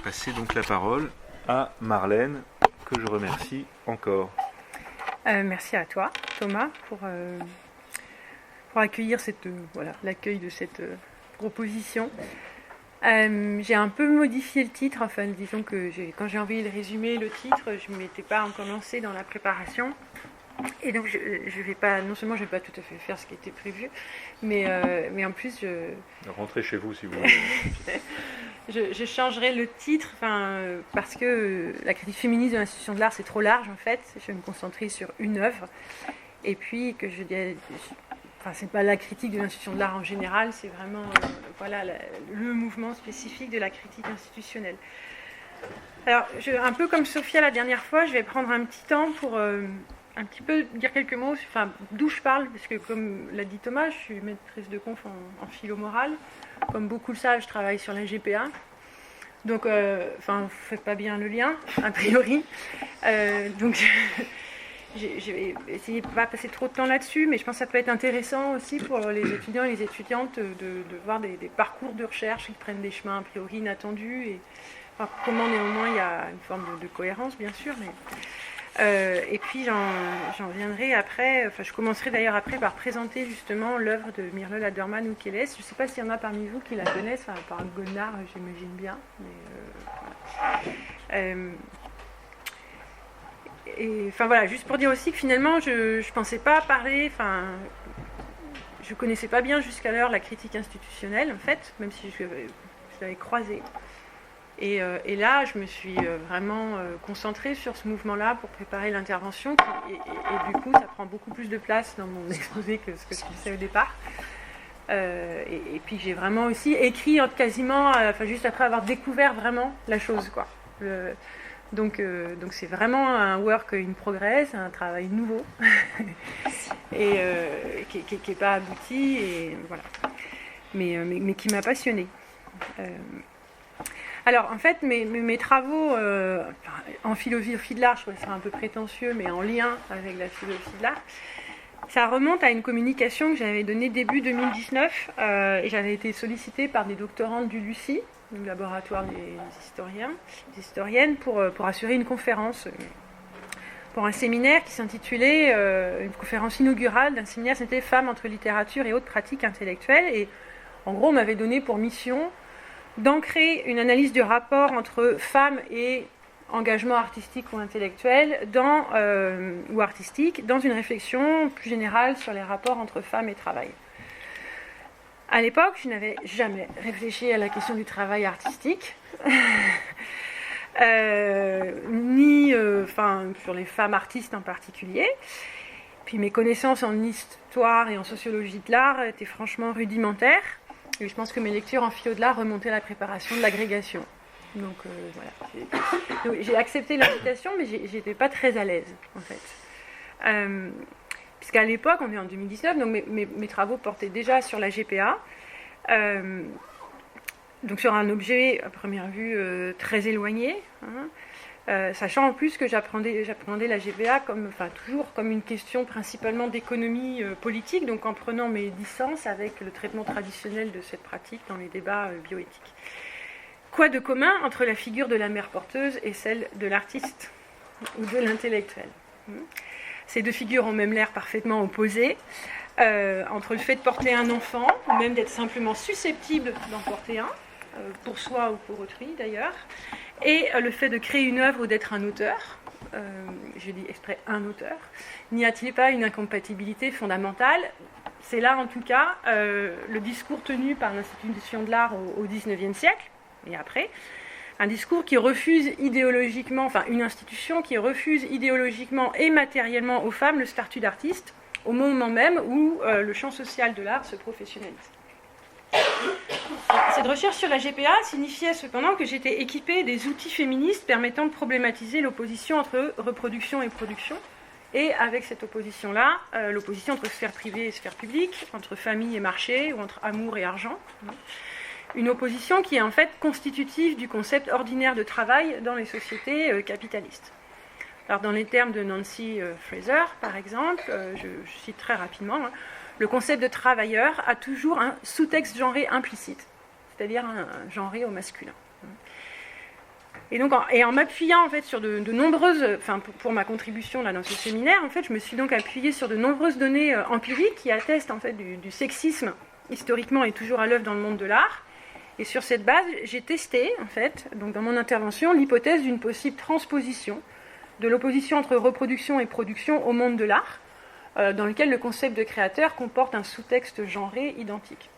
passer donc la parole à Marlène, que je remercie encore. Merci à toi, Thomas, pour accueillir l'accueil de cette proposition. J'ai un peu modifié le titre, enfin disons que quand j'ai envoyé le résumé, le titre, je ne m'étais pas encore lancée dans la préparation. Et donc je vais pas, non seulement je ne vais pas tout à fait faire ce qui était prévu, mais en plus Rentrez chez vous si vous voulez. je changerai le titre, parce que la critique féministe de l'institution de l'art c'est trop large en fait. Je vais me concentrer sur une œuvre, et puis que c'est pas la critique de l'institution de l'art en général, c'est vraiment le mouvement spécifique de la critique institutionnelle. Alors, un peu comme Sophia la dernière fois, je vais prendre un petit temps pour un petit peu dire quelques mots, d'où je parle, parce que comme l'a dit Thomas, je suis maîtresse de conf en philo morale. Comme beaucoup le savent, je travaille sur la GPA. Donc, vous ne faites pas bien le lien, a priori. Donc, je vais essayer de ne pas passer trop de temps là-dessus, mais je pense que ça peut être intéressant aussi pour les étudiants et les étudiantes de voir des parcours de recherche qui prennent des chemins a priori inattendus, et comment néanmoins il y a une forme de cohérence, bien sûr, mais... et puis j'en viendrai après, je commencerai d'ailleurs après par présenter justement l'œuvre de Myrle Laderman Oukeles. Je ne sais pas s'il y en a parmi vous qui la connaissent, par Godard j'imagine bien. Juste pour dire aussi que finalement je ne pensais pas parler, je ne connaissais pas bien jusqu'alors la critique institutionnelle en fait, même si je l'avais croisée. Et là, je me suis vraiment concentrée sur ce mouvement-là pour préparer l'intervention. Et du coup, ça prend beaucoup plus de place dans mon exposé que ce que je pensais au départ. Et puis, j'ai vraiment aussi écrit quasiment, juste après avoir découvert vraiment la chose, quoi. Donc, c'est vraiment un work in progress, un travail nouveau, et qui n'est pas abouti, et voilà. Mais qui m'a passionnée. Alors, en fait, mes travaux en philosophie de l'art, je trouvais ça un peu prétentieux, mais en lien avec la philosophie de l'art, ça remonte à une communication que j'avais donnée début 2019, et j'avais été sollicitée par des doctorantes du LUCI, le laboratoire des historiennes, pour assurer une conférence, pour un séminaire qui s'intitulait, une conférence inaugurale d'un séminaire, c'était Femmes entre littérature et autres pratiques intellectuelles, et en gros, on m'avait donné pour mission d'ancrer une analyse du rapport entre femmes et engagement artistique ou intellectuel ou artistique dans une réflexion plus générale sur les rapports entre femmes et travail. À l'époque, je n'avais jamais réfléchi à la question du travail artistique, ni sur les femmes artistes en particulier. Puis mes connaissances en histoire et en sociologie de l'art étaient franchement rudimentaires. Et je pense que mes lectures en philo de l'art remontaient à la préparation de l'agrégation. Donc j'ai accepté l'invitation, mais j'étais pas très à l'aise en fait. Puisqu'à l'époque, on est en 2019, donc mes travaux portaient déjà sur la GPA, donc sur un objet à première vue très éloigné, sachant en plus que j'apprenais la GPA toujours comme une question principalement d'économie politique, donc en prenant mes distances avec le traitement traditionnel de cette pratique dans les débats bioéthiques. Quoi de commun entre la figure de la mère porteuse et celle de l'artiste ou de l'intellectuel ? Ces deux figures ont même l'air parfaitement opposées, entre le fait de porter un enfant, ou même d'être simplement susceptible d'en porter un, pour soi ou pour autrui d'ailleurs, et le fait de créer une œuvre ou d'être un auteur, je dis exprès un auteur, n'y a-t-il pas une incompatibilité fondamentale ? C'est là en tout cas le discours tenu par l'institution de l'art au XIXe siècle, et après, un discours qui refuse idéologiquement, une institution qui refuse idéologiquement et matériellement aux femmes le statut d'artiste, au moment même où le champ social de l'art se professionnalise. Cette recherche sur la GPA signifiait cependant que j'étais équipée des outils féministes permettant de problématiser l'opposition entre reproduction et production, et avec cette opposition-là, l'opposition entre sphère privée et sphère publique, entre famille et marché, ou entre amour et argent. Une opposition qui est en fait constitutive du concept ordinaire de travail dans les sociétés capitalistes. Alors dans les termes de Nancy Fraser, par exemple, je cite très rapidement, le concept de travailleur a toujours un sous-texte genré implicite, c'est-à-dire un genré au masculin. Et donc, en m'appuyant en fait sur de nombreuses, pour ma contribution là dans ce séminaire, en fait, je me suis donc appuyée sur de nombreuses données empiriques qui attestent en fait du sexisme historiquement et toujours à l'œuvre dans le monde de l'art. Et sur cette base, j'ai testé en fait, donc dans mon intervention, l'hypothèse d'une possible transposition de l'opposition entre reproduction et production au monde de l'art, dans lequel le concept de créateur comporte un sous-texte genré identique.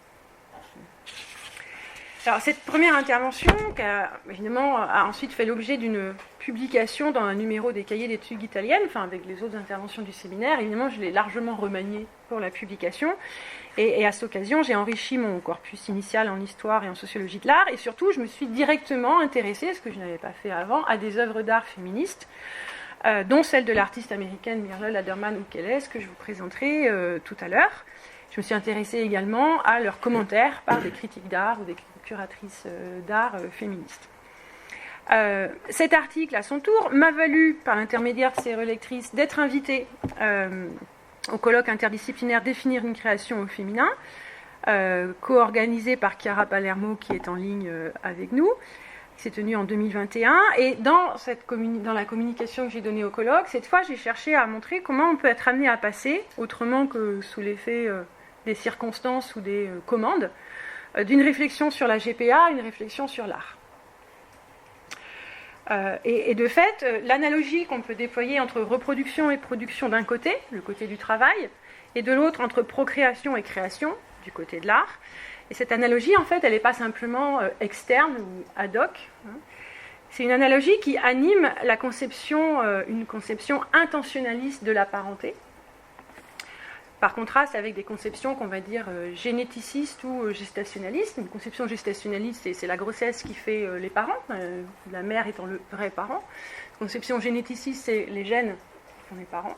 Alors, cette première intervention, qui évidemment a ensuite fait l'objet d'une publication dans un numéro des cahiers d'études italiennes, avec les autres interventions du séminaire, évidemment, je l'ai largement remaniée pour la publication. Et à cette occasion, j'ai enrichi mon corpus initial en histoire et en sociologie de l'art. Et surtout, je me suis directement intéressée, ce que je n'avais pas fait avant, à des œuvres d'art féministes, dont celle de l'artiste américaine Myrtle Aderman Ukeles, que je vous présenterai tout à l'heure. Je me suis intéressée également à leurs commentaires par des critiques d'art ou des curatrices d'art féministes. Cet article, à son tour, m'a valu, par l'intermédiaire de ses relectrices, d'être invitée au colloque interdisciplinaire Définir une création au féminin, co-organisé par Chiara Palermo, qui est en ligne avec nous, qui s'est tenu en 2021. Et dans la communication que j'ai donnée au colloque, cette fois, j'ai cherché à montrer comment on peut être amené à passer, autrement que sous l'effet des circonstances ou des commandes, d'une réflexion sur la GPA à une réflexion sur l'art. Et de fait, l'analogie qu'on peut déployer entre reproduction et production d'un côté, le côté du travail, et de l'autre entre procréation et création, du côté de l'art. Et cette analogie, en fait, elle n'est pas simplement externe ou ad hoc. C'est une analogie qui anime la conception, une conception intentionnaliste de la parenté, par contraste avec des conceptions qu'on va dire généticistes ou gestationnalistes. Une conception gestationnaliste, c'est la grossesse qui fait les parents, la mère étant le vrai parent. Une conception généticiste, c'est les gènes qui font les parents.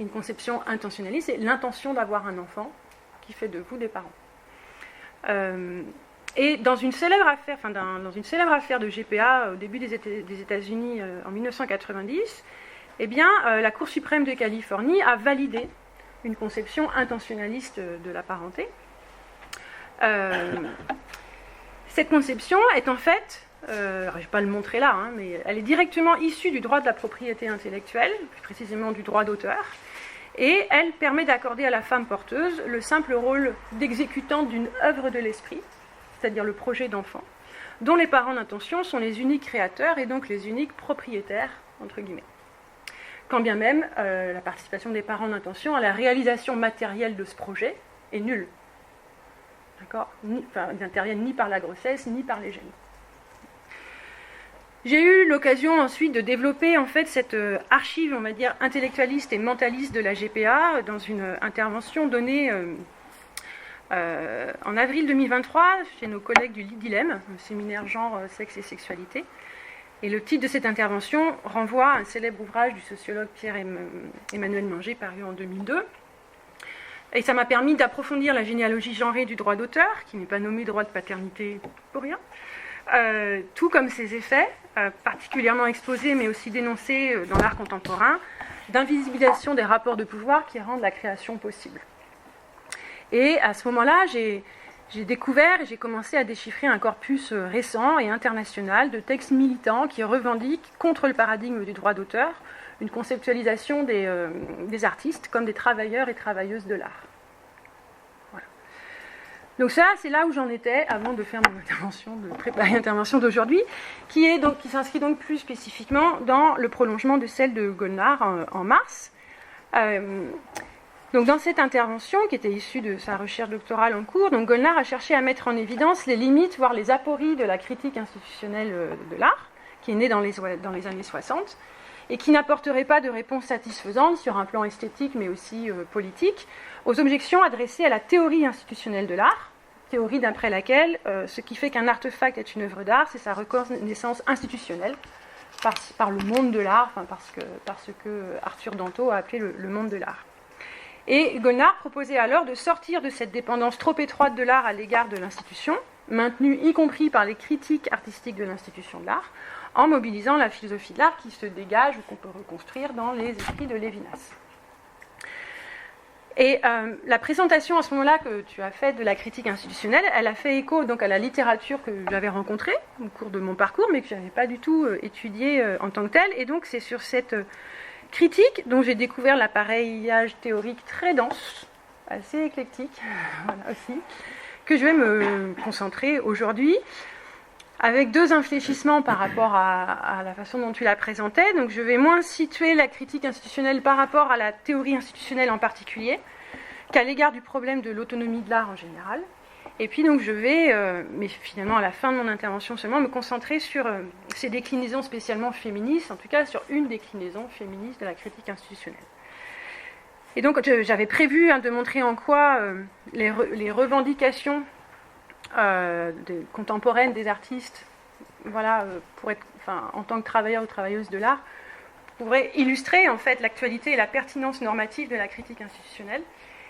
Une conception intentionnaliste, c'est l'intention d'avoir un enfant qui fait de vous des parents. Et dans une célèbre affaire de GPA au début des États-Unis en 1990, eh bien, la Cour suprême de Californie a validé une conception intentionnaliste de la parenté. Cette conception est en fait, je ne vais pas le montrer là, mais elle est directement issue du droit de la propriété intellectuelle, plus précisément du droit d'auteur, et elle permet d'accorder à la femme porteuse le simple rôle d'exécutante d'une œuvre de l'esprit, c'est-à-dire le projet d'enfant, dont les parents d'intention sont les uniques créateurs et donc les uniques propriétaires, entre guillemets. Quand bien même la participation des parents d'intention à la réalisation matérielle de ce projet est nulle. D'accord ? Ils n'interviennent ni par la grossesse, ni par les gènes. J'ai eu l'occasion ensuite de développer en fait cette archive, on va dire, intellectualiste et mentaliste de la GPA dans une intervention donnée en avril 2023 chez nos collègues du Dilemme, le séminaire genre, sexe et sexualité. Et le titre de cette intervention renvoie à un célèbre ouvrage du sociologue Pierre-Emmanuel Manger, paru en 2002. Et ça m'a permis d'approfondir la généalogie genrée du droit d'auteur, qui n'est pas nommé droit de paternité pour rien, tout comme ses effets, particulièrement exposés mais aussi dénoncés dans l'art contemporain, d'invisibilisation des rapports de pouvoir qui rendent la création possible. Et à ce moment-là, j'ai découvert et j'ai commencé à déchiffrer un corpus récent et international de textes militants qui revendiquent, contre le paradigme du droit d'auteur, une conceptualisation des artistes comme des travailleurs et travailleuses de l'art. Voilà. Donc ça, c'est là où j'en étais avant de faire mon intervention, de préparer l'intervention d'aujourd'hui, qui s'inscrit donc plus spécifiquement dans le prolongement de celle de Golnar en mars. Donc dans cette intervention, qui était issue de sa recherche doctorale en cours, donc Golnar a cherché à mettre en évidence les limites, voire les apories de la critique institutionnelle de l'art, qui est née dans les années 60, et qui n'apporterait pas de réponse satisfaisante sur un plan esthétique, mais aussi politique, aux objections adressées à la théorie institutionnelle de l'art, théorie d'après laquelle ce qui fait qu'un artefact est une œuvre d'art, c'est sa reconnaissance institutionnelle par le monde de l'art, par ce que Arthur Danto a appelé le monde de l'art. Et Golnar proposait alors de sortir de cette dépendance trop étroite de l'art à l'égard de l'institution, maintenue y compris par les critiques artistiques de l'institution de l'art, en mobilisant la philosophie de l'art qui se dégage ou qu'on peut reconstruire dans les esprits de Lévinas. Et la présentation à ce moment-là que tu as faite de la critique institutionnelle, elle a fait écho donc à la littérature que j'avais rencontrée au cours de mon parcours, mais que je n'avais pas du tout étudiée en tant que telle. Et donc c'est sur cette critique dont j'ai découvert l'appareillage théorique très dense, assez éclectique voilà, aussi, que je vais me concentrer aujourd'hui, avec deux infléchissements par rapport à la façon dont tu la présentais. Donc je vais moins situer la critique institutionnelle par rapport à la théorie institutionnelle en particulier, qu'à l'égard du problème de l'autonomie de l'art en général. Et puis donc je vais, mais finalement à la fin de mon intervention seulement, me concentrer sur ces déclinaisons spécialement féministes, en tout cas sur une déclinaison féministe de la critique institutionnelle. Et donc j'avais prévu de montrer en quoi les revendications contemporaines des artistes, voilà, pour être, en tant que travailleurs ou travailleuses de l'art, pourraient illustrer en fait l'actualité et la pertinence normative de la critique institutionnelle.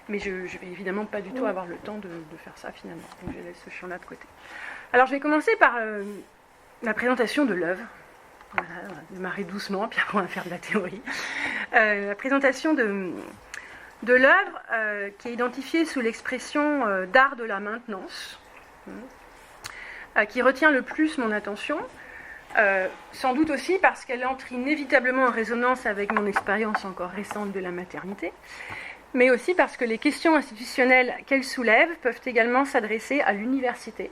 Mais je ne vais évidemment pas du tout avoir le temps de faire ça finalement. Donc je laisse ce champ-là de côté. Alors je vais commencer par la présentation de l'œuvre. Voilà, on va démarrer doucement, puis après on va faire de la théorie. La présentation de l'œuvre qui est identifiée sous l'expression d'art de la maintenance, qui retient le plus mon attention, sans doute aussi parce qu'elle entre inévitablement en résonance avec mon expérience encore récente de la maternité, mais aussi parce que les questions institutionnelles qu'elle soulève peuvent également s'adresser à l'université,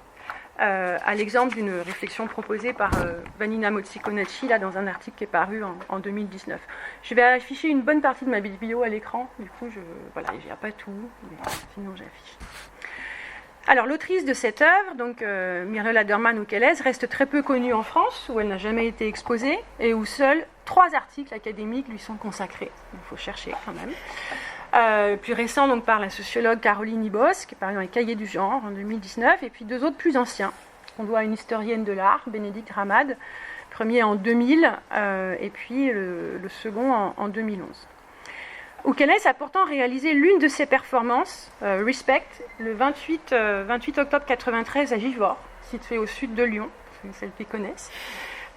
à l'exemple d'une réflexion proposée par Vanina Mozzi-Conacci là, dans un article qui est paru en 2019. Je vais afficher une bonne partie de ma biblio à l'écran, du coup, voilà, il n'y a pas tout, mais sinon j'affiche. Alors, l'autrice de cette œuvre, donc Muriel Haderman Oukelès, reste très peu connue en France, où elle n'a jamais été exposée, et où seuls 3 articles académiques lui sont consacrés. Il faut chercher quand même. Plus récent donc par la sociologue Caroline Ibos, qui est paru dans les Cahiers du genre en 2019, et puis 2 autres plus anciens, qu'on doit à une historienne de l'art, Bénédicte Ramad, premier en 2000, et puis le second en 2011. Oukelès a pourtant réalisé l'une de ses performances, Respect, le 28 octobre 1993 à Givors, située au sud de Lyon, celles qui connaissent.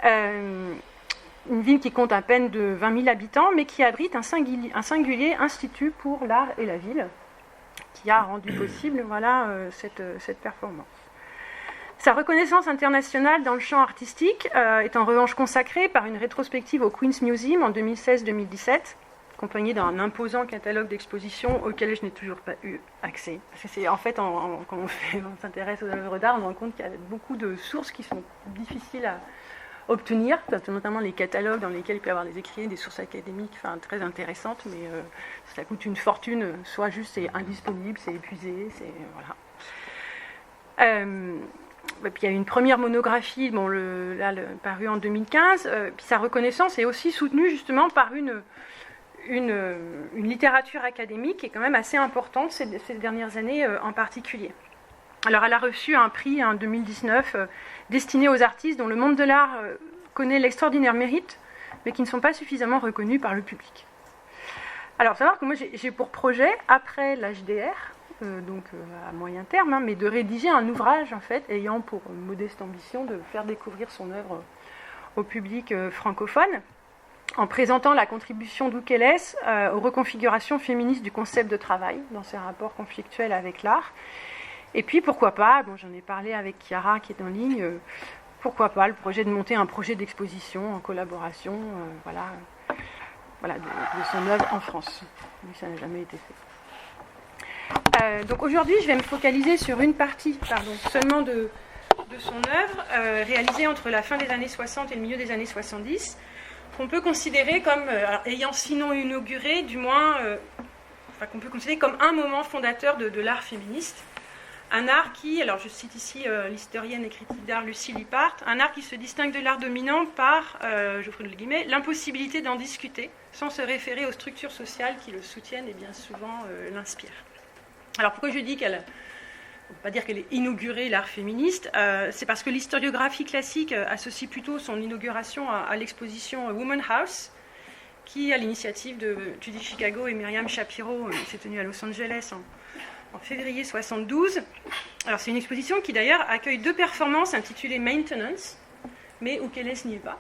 Une ville qui compte à peine de 20 000 habitants, mais qui abrite un singulier institut pour l'art et la ville, qui a rendu possible voilà, cette performance. Sa reconnaissance internationale dans le champ artistique est en revanche consacrée par une rétrospective au Queen's Museum en 2016-2017, accompagnée d'un imposant catalogue d'expositions auquel je n'ai toujours pas eu accès. Parce que c'est en fait, quand on s'intéresse aux œuvres d'art, on se rend compte qu'il y a beaucoup de sources qui sont difficiles à obtenir, notamment les catalogues dans lesquels il peut y avoir des écrits, des sources académiques très intéressantes, mais ça coûte une fortune, soit juste c'est indisponible, c'est épuisé, c'est voilà. Puis il y a une première monographie, parue en 2015, puis sa reconnaissance est aussi soutenue justement par une littérature académique qui est quand même assez importante ces dernières années en particulier. Alors elle a reçu un prix en 2019 destiné aux artistes dont le monde de l'art connaît l'extraordinaire mérite, mais qui ne sont pas suffisamment reconnus par le public. Alors, il faut savoir que moi j'ai pour projet, après l'HDR, donc à moyen terme, mais de rédiger un ouvrage en fait, ayant pour modeste ambition de faire découvrir son œuvre au public francophone, en présentant la contribution d'Oukelès aux reconfigurations féministes du concept de travail dans ses rapports conflictuels avec l'art. Et puis, pourquoi pas, j'en ai parlé avec Chiara qui est en ligne, pourquoi pas le projet de monter un projet d'exposition en collaboration de son œuvre en France. Mais ça n'a jamais été fait. Donc aujourd'hui, je vais me focaliser sur une partie seulement de son œuvre, réalisée entre la fin des années 60 et le milieu des années 70, qu'on peut considérer comme, ayant sinon inauguré, du moins, qu'on peut considérer comme un moment fondateur de l'art féministe. Un art qui, alors je cite ici l'historienne et critique d'art Lucie Lippard, un art qui se distingue de l'art dominant par, j'ouvre le guillemets, l'impossibilité d'en discuter sans se référer aux structures sociales qui le soutiennent et bien souvent l'inspirent. Alors pourquoi je dis on ne peut pas dire qu'elle est inaugurée l'art féministe, c'est parce que l'historiographie classique associe plutôt son inauguration à l'exposition Woman House, qui, à l'initiative de Judy Chicago et Myriam Shapiro, s'est tenue à Los Angeles en février 1972. Alors c'est une exposition qui d'ailleurs accueille 2 performances intitulées Maintenance, mais Oukelès n'y est pas.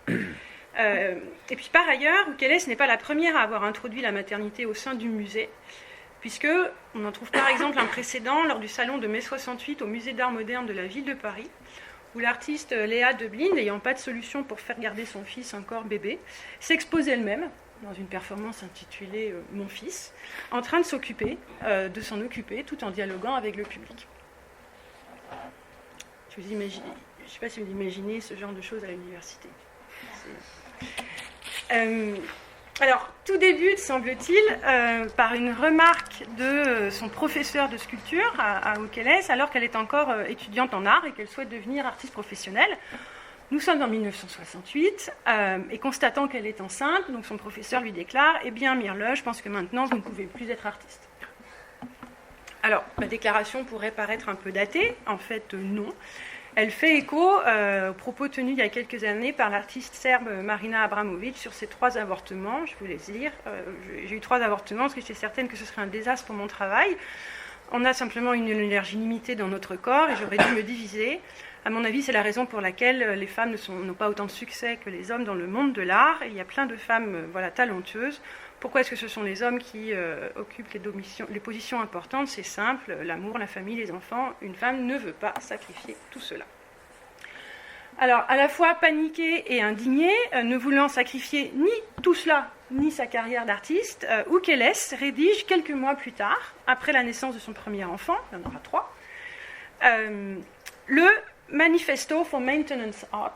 Et puis par ailleurs, Oukelès n'est pas la première à avoir introduit la maternité au sein du musée. puisqu'on en trouve par exemple un précédent lors du salon de mai 68 au musée d'art moderne de la ville de Paris, où l'artiste Léa Deblin, n'ayant pas de solution pour faire garder son fils encore bébé, s'expose elle-même dans une performance intitulée « Mon fils », en train de s'en occuper, tout en dialoguant avec le public. Je ne sais pas si vous imaginez ce genre de choses à l'université. Alors, tout débute, semble-t-il, par une remarque de son professeur de sculpture à Ukeles, alors qu'elle est encore étudiante en art et qu'elle souhaite devenir artiste professionnelle. Nous sommes en 1968, et constatant qu'elle est enceinte, donc son professeur lui déclare « Eh bien, Mirle, je pense que maintenant, vous ne pouvez plus être artiste. » Alors, la déclaration pourrait paraître un peu datée, en fait, non. Elle fait écho aux propos tenus il y a quelques années par l'artiste serbe Marina Abramovic sur ses 3 avortements. Je vous les lire. J'ai eu 3 avortements parce que j'étais certaine que ce serait un désastre pour mon travail. On a simplement une énergie limitée dans notre corps et j'aurais dû me diviser. À mon avis, c'est la raison pour laquelle les femmes n'ont pas autant de succès que les hommes dans le monde de l'art. Il y a plein de femmes talentueuses. Pourquoi est-ce que ce sont les hommes qui occupent les positions importantes? C'est simple, l'amour, la famille, les enfants. Une femme ne veut pas sacrifier tout cela. Alors, à la fois paniquée et indignée, ne voulant sacrifier ni tout cela, ni sa carrière d'artiste, Ukeles rédige quelques mois plus tard, après la naissance de son premier enfant, il y en aura 3, le Manifesto for Maintenance Art,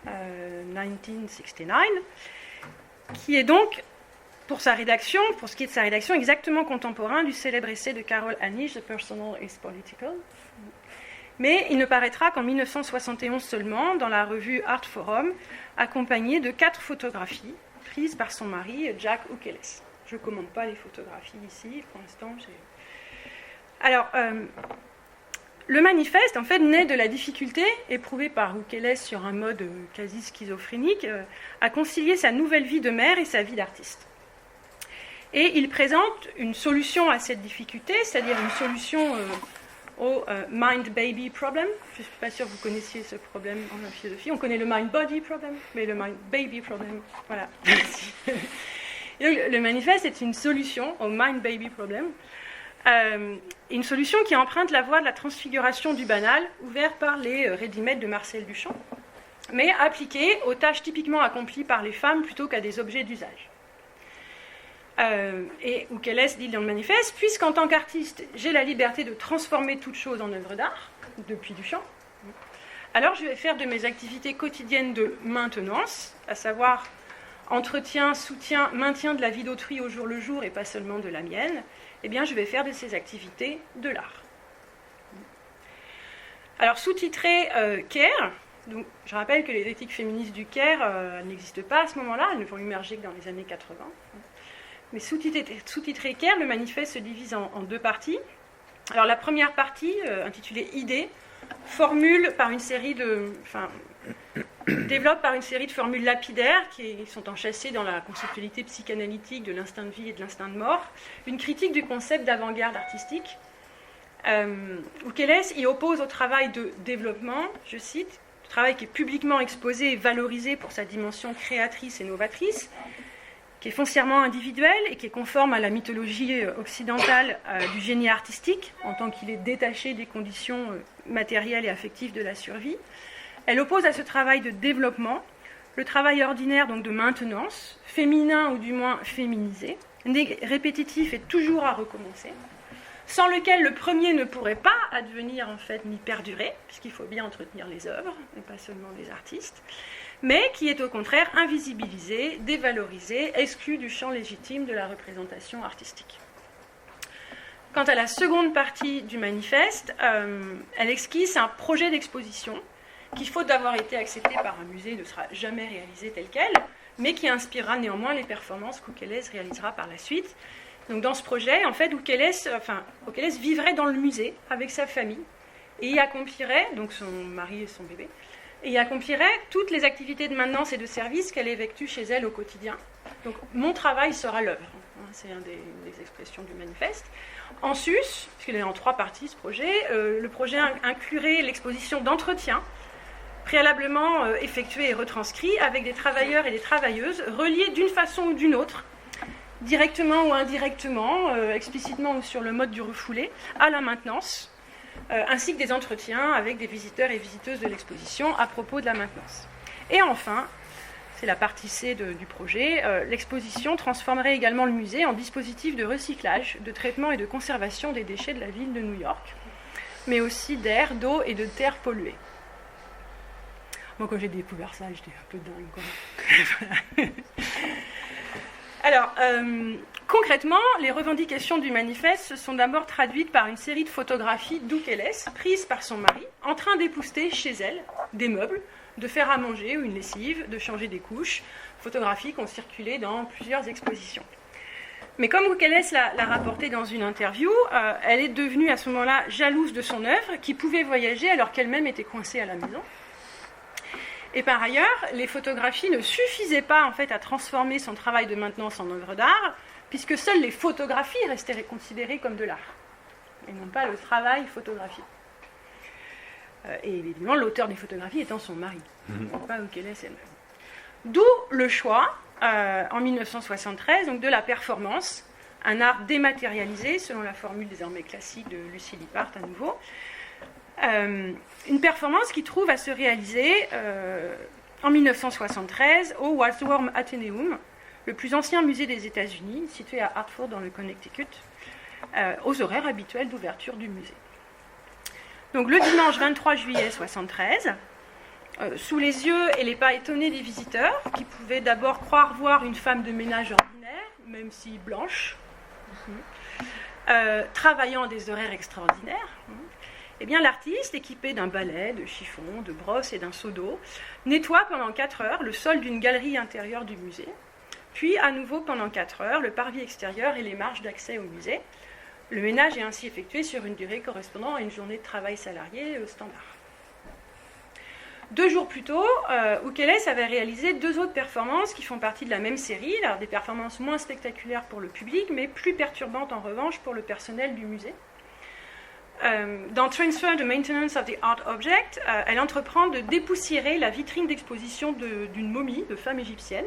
1969, qui est donc, pour ce qui est de sa rédaction, exactement contemporain du célèbre essai de Carol Anish, The Personal is Political. Mais il ne paraîtra qu'en 1971 seulement, dans la revue Art Forum, accompagné de 4 photographies prises par son mari, Jack Ukeles. Je ne commande pas les photographies ici, pour l'instant. Alors, le manifeste, en fait, naît de la difficulté éprouvée par Ukeles sur un mode quasi schizophrénique à concilier sa nouvelle vie de mère et sa vie d'artiste. Et il présente une solution à cette difficulté, c'est-à-dire une solution au mind-baby problem. Je ne suis pas sûre que vous connaissiez ce problème en philosophie. On connaît le mind-body problem, mais le mind-baby problem, voilà. Le manifeste est une solution au mind-baby problem, une solution qui emprunte la voie de la transfiguration du banal, ouvert par les ready-made de Marcel Duchamp, mais appliquée aux tâches typiquement accomplies par les femmes plutôt qu'à des objets d'usage. Et Ukeles dit dans le manifeste, puisqu'en tant qu'artiste, j'ai la liberté de transformer toute chose en œuvre d'art, depuis Duchamp, alors je vais faire de mes activités quotidiennes de maintenance, à savoir entretien, soutien, maintien de la vie d'autrui au jour le jour et pas seulement de la mienne, eh bien je vais faire de ces activités de l'art. Alors sous-titré Care, donc, je rappelle que les éthiques féministes du Care n'existent pas à ce moment-là, elles ne vont émerger que dans les années 80. Mais sous-titré Care, le manifeste se divise en 2 parties. Alors la première partie, intitulée Idées, développe par une série de formules lapidaires qui sont enchâssées dans la conceptualité psychanalytique de l'instinct de vie et de l'instinct de mort, une critique du concept d'avant-garde artistique. Ukeles y oppose au travail de développement, je cite, le travail qui est publiquement exposé et valorisé pour sa dimension créatrice et novatrice, qui est foncièrement individuel et qui est conforme à la mythologie occidentale du génie artistique, en tant qu'il est détaché des conditions matérielles et affectives de la survie. Elle oppose à ce travail de développement le travail ordinaire donc de maintenance, féminin ou du moins féminisé, répétitif et toujours à recommencer, sans lequel le premier ne pourrait pas advenir en fait ni perdurer, puisqu'il faut bien entretenir les œuvres, et pas seulement les artistes, mais qui est au contraire invisibilisé, dévalorisé, exclu du champ légitime de la représentation artistique. Quant à la seconde partie du manifeste, elle esquisse un projet d'exposition qui, faute d'avoir été accepté par un musée, ne sera jamais réalisé tel quel, mais qui inspirera néanmoins les performances qu'Ukeles réalisera par la suite. Donc dans ce projet, en fait, Ukeles vivrait dans le musée avec sa famille et y accomplirait, donc son mari et son bébé, et y accomplirait toutes les activités de maintenance et de service qu'elle effectue chez elle au quotidien. Donc mon travail sera l'œuvre, c'est une des expressions du manifeste. En sus, puisqu'il est en 3 parties ce projet, le projet inclurait l'exposition d'entretien, préalablement effectué et retranscrit avec des travailleurs et des travailleuses reliés d'une façon ou d'une autre, directement ou indirectement, explicitement ou sur le mode du refoulé, à la maintenance, ainsi que des entretiens avec des visiteurs et visiteuses de l'exposition à propos de la maintenance. Et enfin, c'est la partie C du projet, l'exposition transformerait également le musée en dispositif de recyclage, de traitement et de conservation des déchets de la ville de New York, mais aussi d'air, d'eau et de terre polluées. Moi, quand j'ai découvert ça, j'étais un peu dingue. Alors, concrètement, les revendications du manifeste se sont d'abord traduites par une série de photographies d'Oukeles, prises par son mari, en train d'épousseter chez elle des meubles, de faire à manger ou une lessive, de changer des couches. Photographies qui ont circulé dans plusieurs expositions. Mais comme Oukeles l'a rapporté dans une interview, elle est devenue à ce moment-là jalouse de son œuvre, qui pouvait voyager alors qu'elle-même était coincée à la maison. Et par ailleurs, les photographies ne suffisaient pas en fait à transformer son travail de maintenance en œuvre d'art, puisque seules les photographies restaient considérées comme de l'art, et non pas le travail photographique. Et évidemment, l'auteur des photographies étant son mari, pas Oukeles elle-même. D'où le choix, en 1973, donc de la performance, un art dématérialisé, selon la formule désormais classique de Lucy Lippard à nouveau. Une performance qui trouve à se réaliser en 1973 au Wadsworth Atheneum, le plus ancien musée des États-Unis, situé à Hartford dans le Connecticut, aux horaires habituels d'ouverture du musée. Donc le dimanche 23 juillet 1973, sous les yeux et les pas étonnés des visiteurs, qui pouvaient d'abord croire voir une femme de ménage ordinaire, même si blanche, travaillant à des horaires extraordinaires, eh bien, l'artiste, équipé d'un balai, de chiffon, de brosse et d'un seau d'eau, nettoie pendant 4 heures le sol d'une galerie intérieure du musée, puis à nouveau pendant 4 heures le parvis extérieur et les marches d'accès au musée. Le ménage est ainsi effectué sur une durée correspondant à une journée de travail salarié standard. 2 jours plus tôt, Oukeles avait réalisé 2 autres performances qui font partie de la même série, alors des performances moins spectaculaires pour le public, mais plus perturbantes en revanche pour le personnel du musée. Dans Transfer the Maintenance of the Art Object, elle entreprend de dépoussiérer la vitrine d'exposition d'une momie de femme égyptienne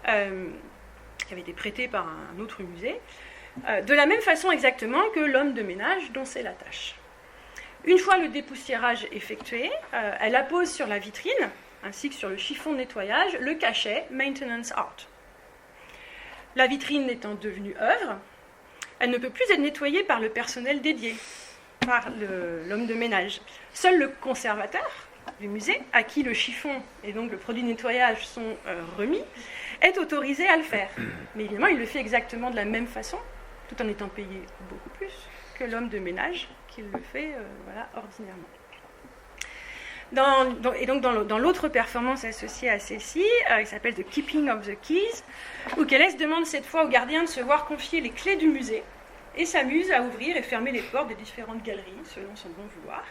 qui avait été prêtée par un autre musée, de la même façon exactement que l'homme de ménage dont c'est la tâche. Une fois le dépoussiérage effectué, elle appose sur la vitrine, ainsi que sur le chiffon de nettoyage, le cachet Maintenance Art. La vitrine étant devenue œuvre, elle ne peut plus être nettoyée par le personnel dédié, par l'homme de ménage. Seul le conservateur du musée, à qui le chiffon et donc le produit de nettoyage sont remis, est autorisé à le faire. Mais évidemment, il le fait exactement de la même façon, tout en étant payé beaucoup plus que l'homme de ménage qui le fait ordinairement. Dans l'autre performance associée à celle-ci, qui s'appelle The Keeping of the Keys, Oukeles demande cette fois au gardien de se voir confier les clés du musée et s'amuse à ouvrir et fermer les portes des différentes galeries, selon son bon vouloir,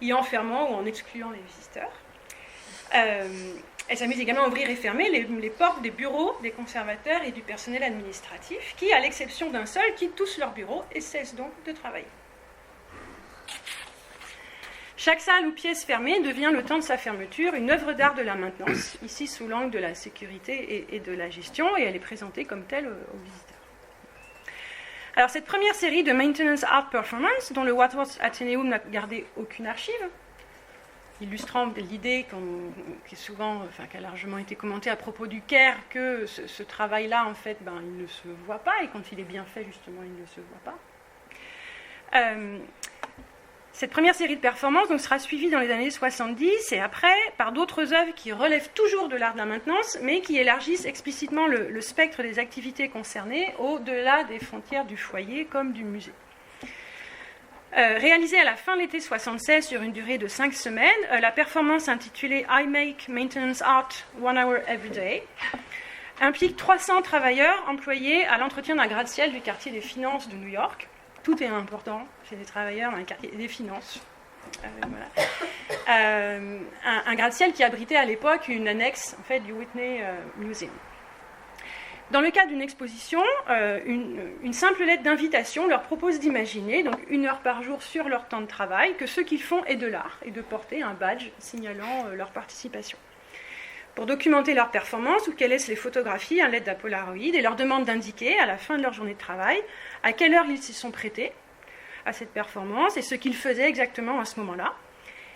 y enfermant ou en excluant les visiteurs. Elle s'amuse également à ouvrir et fermer les portes des bureaux des conservateurs et du personnel administratif, qui, à l'exception d'un seul, quittent tous leur bureau et cessent donc de travailler. Chaque salle ou pièce fermée devient, le temps de sa fermeture, une œuvre d'art de la maintenance, ici sous l'angle de la sécurité et de la gestion, et elle est présentée comme telle aux visiteurs. Alors, cette première série de Maintenance Art Performance, dont le Wadsworth Atheneum n'a gardé aucune archive, illustrant l'idée qui a largement été commentée à propos du Caire, que ce travail-là, en fait, il ne se voit pas, et quand il est bien fait, justement, il ne se voit pas. Cette première série de performances donc, sera suivie dans les années 70 et après par d'autres œuvres qui relèvent toujours de l'art de la maintenance, mais qui élargissent explicitement le spectre des activités concernées au-delà des frontières du foyer comme du musée. Réalisée à la fin de l'été 76 sur une durée de 5 semaines, la performance intitulée I Make Maintenance Art 1 Hour Every Day implique 300 travailleurs employés à l'entretien d'un gratte-ciel du quartier des finances de New York. Tout est important chez les travailleurs dans le quartier des finances. Un gratte-ciel qui abritait à l'époque une annexe en fait, du Whitney Museum. Dans le cadre d'une exposition, une simple lettre d'invitation leur propose d'imaginer, donc 1 heure par jour sur leur temps de travail, que ce qu'ils font est de l'art et de porter un badge signalant leur participation. pour documenter leur performance ou qu'elles laissent les photographies à l'aide d'un Polaroid et leur demande d'indiquer à la fin de leur journée de travail à quelle heure ils s'y sont prêtés à cette performance et ce qu'ils faisaient exactement à ce moment-là.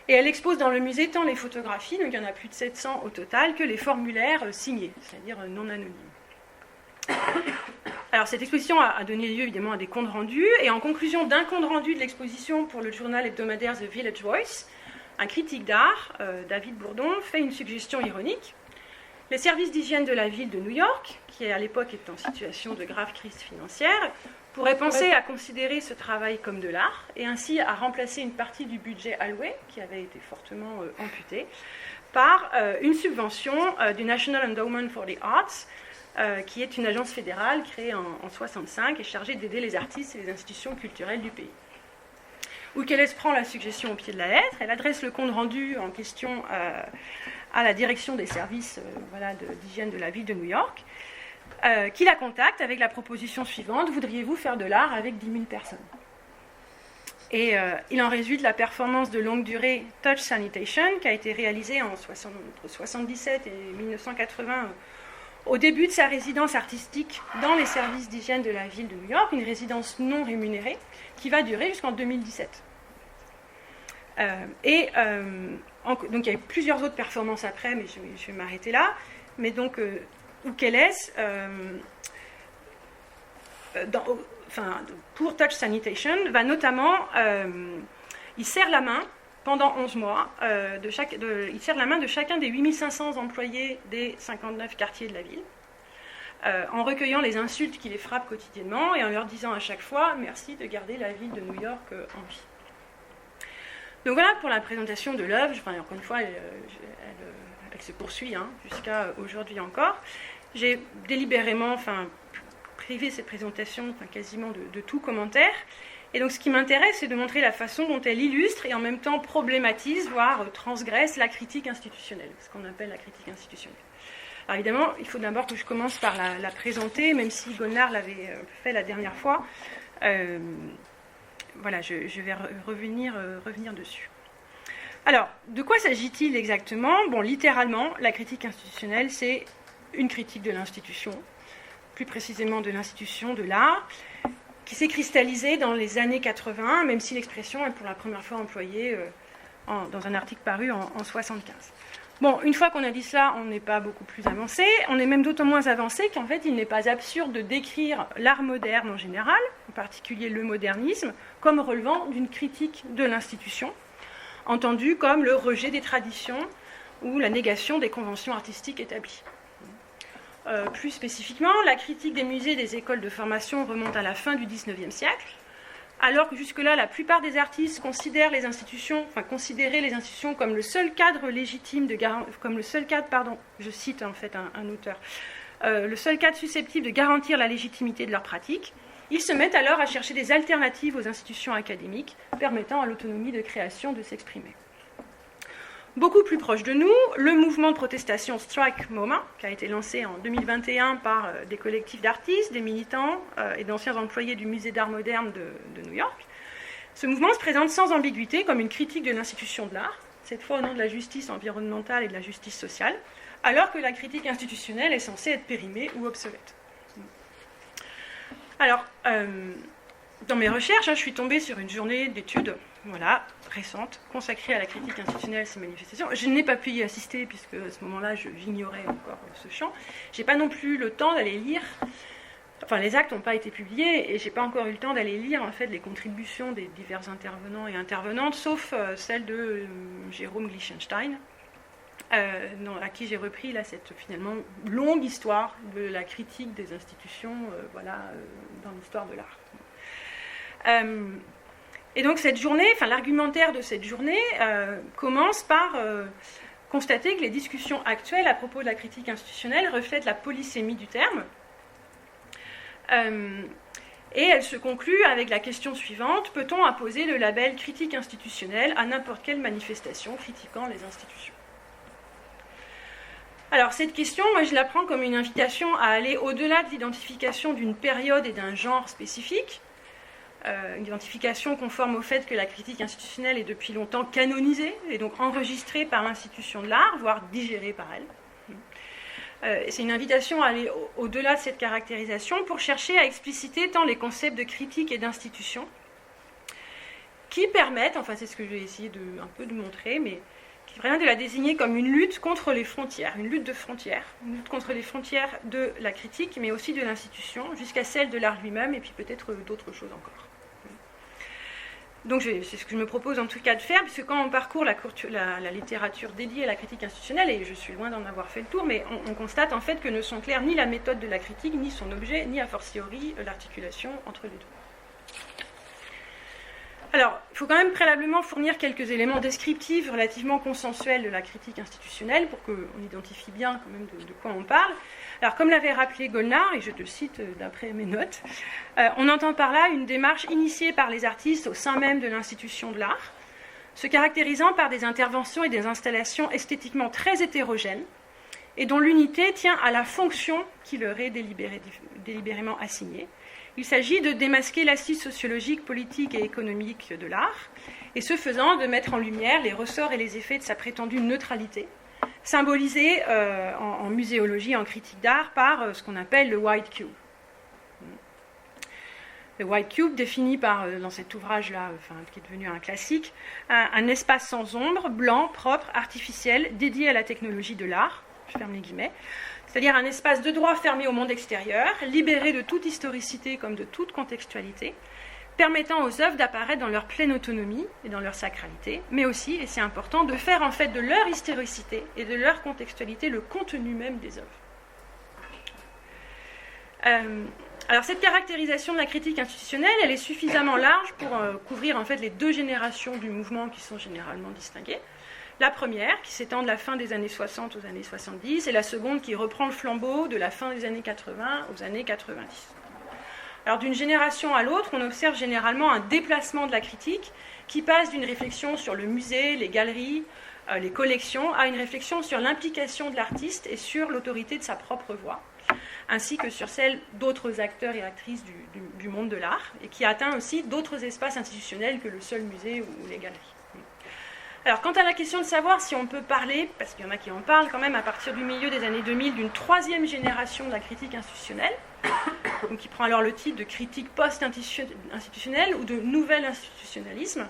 Et elle expose dans le musée tant les photographies, donc il y en a plus de 700 au total, que les formulaires signés, c'est-à-dire non anonymes. Alors cette exposition a donné lieu évidemment à des comptes rendus, et en conclusion d'un compte rendu de l'exposition pour le journal hebdomadaire The Village Voice, un critique d'art, David Bourdon, fait une suggestion ironique. Les services d'hygiène de la ville de New York, qui à l'époque est en situation de grave crise financière, pourraient penser à considérer ce travail comme de l'art, et ainsi à remplacer une partie du budget alloué, qui avait été fortement amputé, par une subvention du National Endowment for the Arts, qui est une agence fédérale créée en 1965 et chargée d'aider les artistes et les institutions culturelles du pays. Ukélès prend la suggestion au pied de la lettre, elle adresse le compte rendu en question à la direction des services d'hygiène de la ville de New York, qui la contacte avec la proposition suivante: voudriez-vous faire de l'art avec 10 000 personnes ? Et il en résulte la performance de longue durée Touch Sanitation, qui a été réalisée entre 1977 et 1980 au début de sa résidence artistique dans les services d'hygiène de la ville de New York, une résidence non rémunérée qui va durer jusqu'en 2017. Donc il y a eu plusieurs autres performances après, mais je vais m'arrêter là. Mais donc Ukélès, pour Touch Sanitation, va notamment, il serre la main pendant 11 mois, il serre la main de chacun des 8500 employés des 59 quartiers de la ville, en recueillant les insultes qui les frappent quotidiennement et en leur disant à chaque fois « merci de garder la ville de New York en vie ». Donc voilà pour la présentation de l'œuvre. Encore une fois, elle se poursuit jusqu'à aujourd'hui encore. J'ai délibérément privé cette présentation quasiment de tout commentaire. Et donc ce qui m'intéresse, c'est de montrer la façon dont elle illustre et en même temps problématise, voire transgresse la critique institutionnelle, ce qu'on appelle la critique institutionnelle. Alors évidemment, il faut d'abord que je commence par la présenter, même si Golnar l'avait fait la dernière fois. Je vais revenir dessus. Alors, de quoi s'agit-il exactement ? Bon, littéralement, la critique institutionnelle, c'est une critique de l'institution, plus précisément de l'institution de l'art, qui s'est cristallisée dans les années 80, même si l'expression est pour la première fois employée dans un article paru en 1975. Bon, une fois qu'on a dit cela, on n'est pas beaucoup plus avancé. On est même d'autant moins avancé qu'en fait, il n'est pas absurde de décrire l'art moderne en général, en particulier le modernisme, comme relevant d'une critique de l'institution, entendue comme le rejet des traditions ou la négation des conventions artistiques établies. Plus spécifiquement, la critique des musées et des écoles de formation remonte à la fin du XIXe siècle, alors que jusque-là, la plupart des artistes considéraient les institutions comme le seul cadre légitime je cite en fait un auteur, le seul cadre susceptible de garantir la légitimité de leur pratique. Ils se mettent alors à chercher des alternatives aux institutions académiques permettant à l'autonomie de création de s'exprimer. Beaucoup plus proche de nous, le mouvement de protestation Strike MoMA, qui a été lancé en 2021 par des collectifs d'artistes, des militants et d'anciens employés du musée d'art moderne de New York. Ce mouvement se présente sans ambiguïté comme une critique de l'institution de l'art, cette fois au nom de la justice environnementale et de la justice sociale, alors que la critique institutionnelle est censée être périmée ou obsolète. Alors, dans mes recherches, je suis tombée sur une journée d'études récente, consacrée à la critique institutionnelle et ses manifestations. Je n'ai pas pu y assister, puisque à ce moment-là, j'ignorais encore ce champ. Je n'ai pas non plus le temps d'aller lire, les actes n'ont pas été publiés, et je n'ai pas encore eu le temps d'aller lire, en fait, les contributions des divers intervenants et intervenantes, sauf celle de Jérôme Glichenstein, à qui j'ai repris cette finalement longue histoire de la critique des institutions dans l'histoire de l'art. Et donc cette journée, l'argumentaire de cette journée commence par constater que les discussions actuelles à propos de la critique institutionnelle reflètent la polysémie du terme. Et elle se conclut avec la question suivante: peut-on apposer le label critique institutionnelle à n'importe quelle manifestation critiquant les institutions ? Alors cette question, moi je la prends comme une invitation à aller au-delà de l'identification d'une période et d'un genre spécifique, une identification conforme au fait que la critique institutionnelle est depuis longtemps canonisée et donc enregistrée par l'institution de l'art, voire digérée par elle. C'est une invitation à aller au-delà de cette caractérisation pour chercher à expliciter tant les concepts de critique et d'institution qui permettent, enfin c'est ce que je vais essayer un peu de montrer, mais qui permettent de la désigner comme une lutte contre les frontières, une lutte de frontières, une lutte contre les frontières de la critique, mais aussi de l'institution, jusqu'à celle de l'art lui-même, et puis peut-être d'autres choses encore. Donc c'est ce que je me propose en tout cas de faire, puisque quand on parcourt la littérature dédiée à la critique institutionnelle, et je suis loin d'en avoir fait le tour, mais on constate en fait que ne sont clairs ni la méthode de la critique, ni son objet, ni a fortiori l'articulation entre les deux. Alors, il faut quand même préalablement fournir quelques éléments descriptifs relativement consensuels de la critique institutionnelle pour qu'on identifie bien quand même de quoi on parle. Alors, comme l'avait rappelé Golnar, et je te cite d'après mes notes, on entend par là une démarche initiée par les artistes au sein même de l'institution de l'art, se caractérisant par des interventions et des installations esthétiquement très hétérogènes, et dont l'unité tient à la fonction qui leur est délibérément assignée. Il s'agit de démasquer l'assise sociologique, politique et économique de l'art, et ce faisant, de mettre en lumière les ressorts et les effets de sa prétendue neutralité, symbolisée en muséologie, en critique d'art, par ce qu'on appelle le White Cube. Le White Cube, défini dans cet ouvrage-là, qui est devenu un classique, un espace sans ombre, blanc, propre, artificiel, dédié à la technologie de l'art, je ferme les guillemets, c'est-à-dire un espace de droit fermé au monde extérieur, libéré de toute historicité comme de toute contextualité, permettant aux œuvres d'apparaître dans leur pleine autonomie et dans leur sacralité, mais aussi, et c'est important, de faire en fait de leur historicité et de leur contextualité le contenu même des œuvres. Alors cette caractérisation de la critique institutionnelle, elle est suffisamment large pour couvrir en fait les deux générations du mouvement qui sont généralement distinguées. La première, qui s'étend de la fin des années 60 aux années 70, et la seconde qui reprend le flambeau de la fin des années 80 aux années 90. Alors d'une génération à l'autre, on observe généralement un déplacement de la critique qui passe d'une réflexion sur le musée, les galeries, les collections, à une réflexion sur l'implication de l'artiste et sur l'autorité de sa propre voix, ainsi que sur celle d'autres acteurs et actrices du monde de l'art, et qui atteint aussi d'autres espaces institutionnels que le seul musée ou les galeries. Alors, quant à la question de savoir si on peut parler, parce qu'il y en a qui en parlent quand même à partir du milieu des années 2000, d'une troisième génération de la critique institutionnelle, donc qui prend alors le titre de critique post-institutionnelle ou de nouvel institutionnalisme,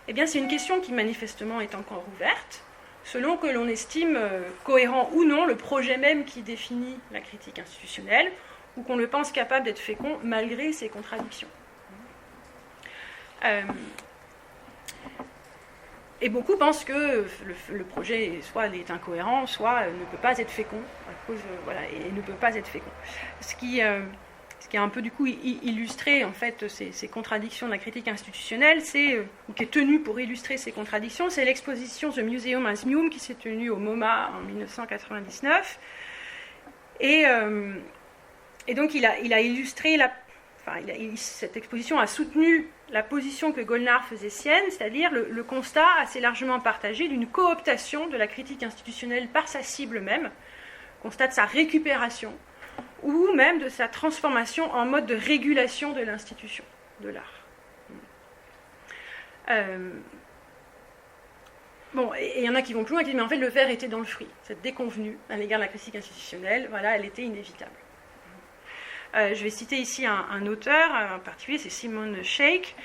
eh bien c'est une question qui manifestement est encore ouverte, selon que l'on estime cohérent ou non le projet même qui définit la critique institutionnelle, ou qu'on le pense capable d'être fécond malgré ses contradictions. Et beaucoup pensent que le projet soit est incohérent, soit ne peut pas être fécond, à cause, et ne peut pas être fécond. Ce qui est un peu du coup illustré en fait ces contradictions de la critique institutionnelle, ou qui est tenu pour illustrer ces contradictions, c'est l'exposition The Museum as Mume qui s'est tenue au MoMA en 1999. Et donc il a illustré cette exposition a soutenu la position que Golnar faisait sienne, c'est-à-dire le constat assez largement partagé d'une cooptation de la critique institutionnelle par sa cible même, constat de sa récupération, ou même de sa transformation en mode de régulation de l'institution de l'art. Et il y en a qui vont plus loin et qui disent, mais en fait le verre était dans le fruit, cette déconvenue à l'égard de la critique institutionnelle, elle était inévitable. Je vais citer ici un auteur en particulier, c'est Simon Sheikh,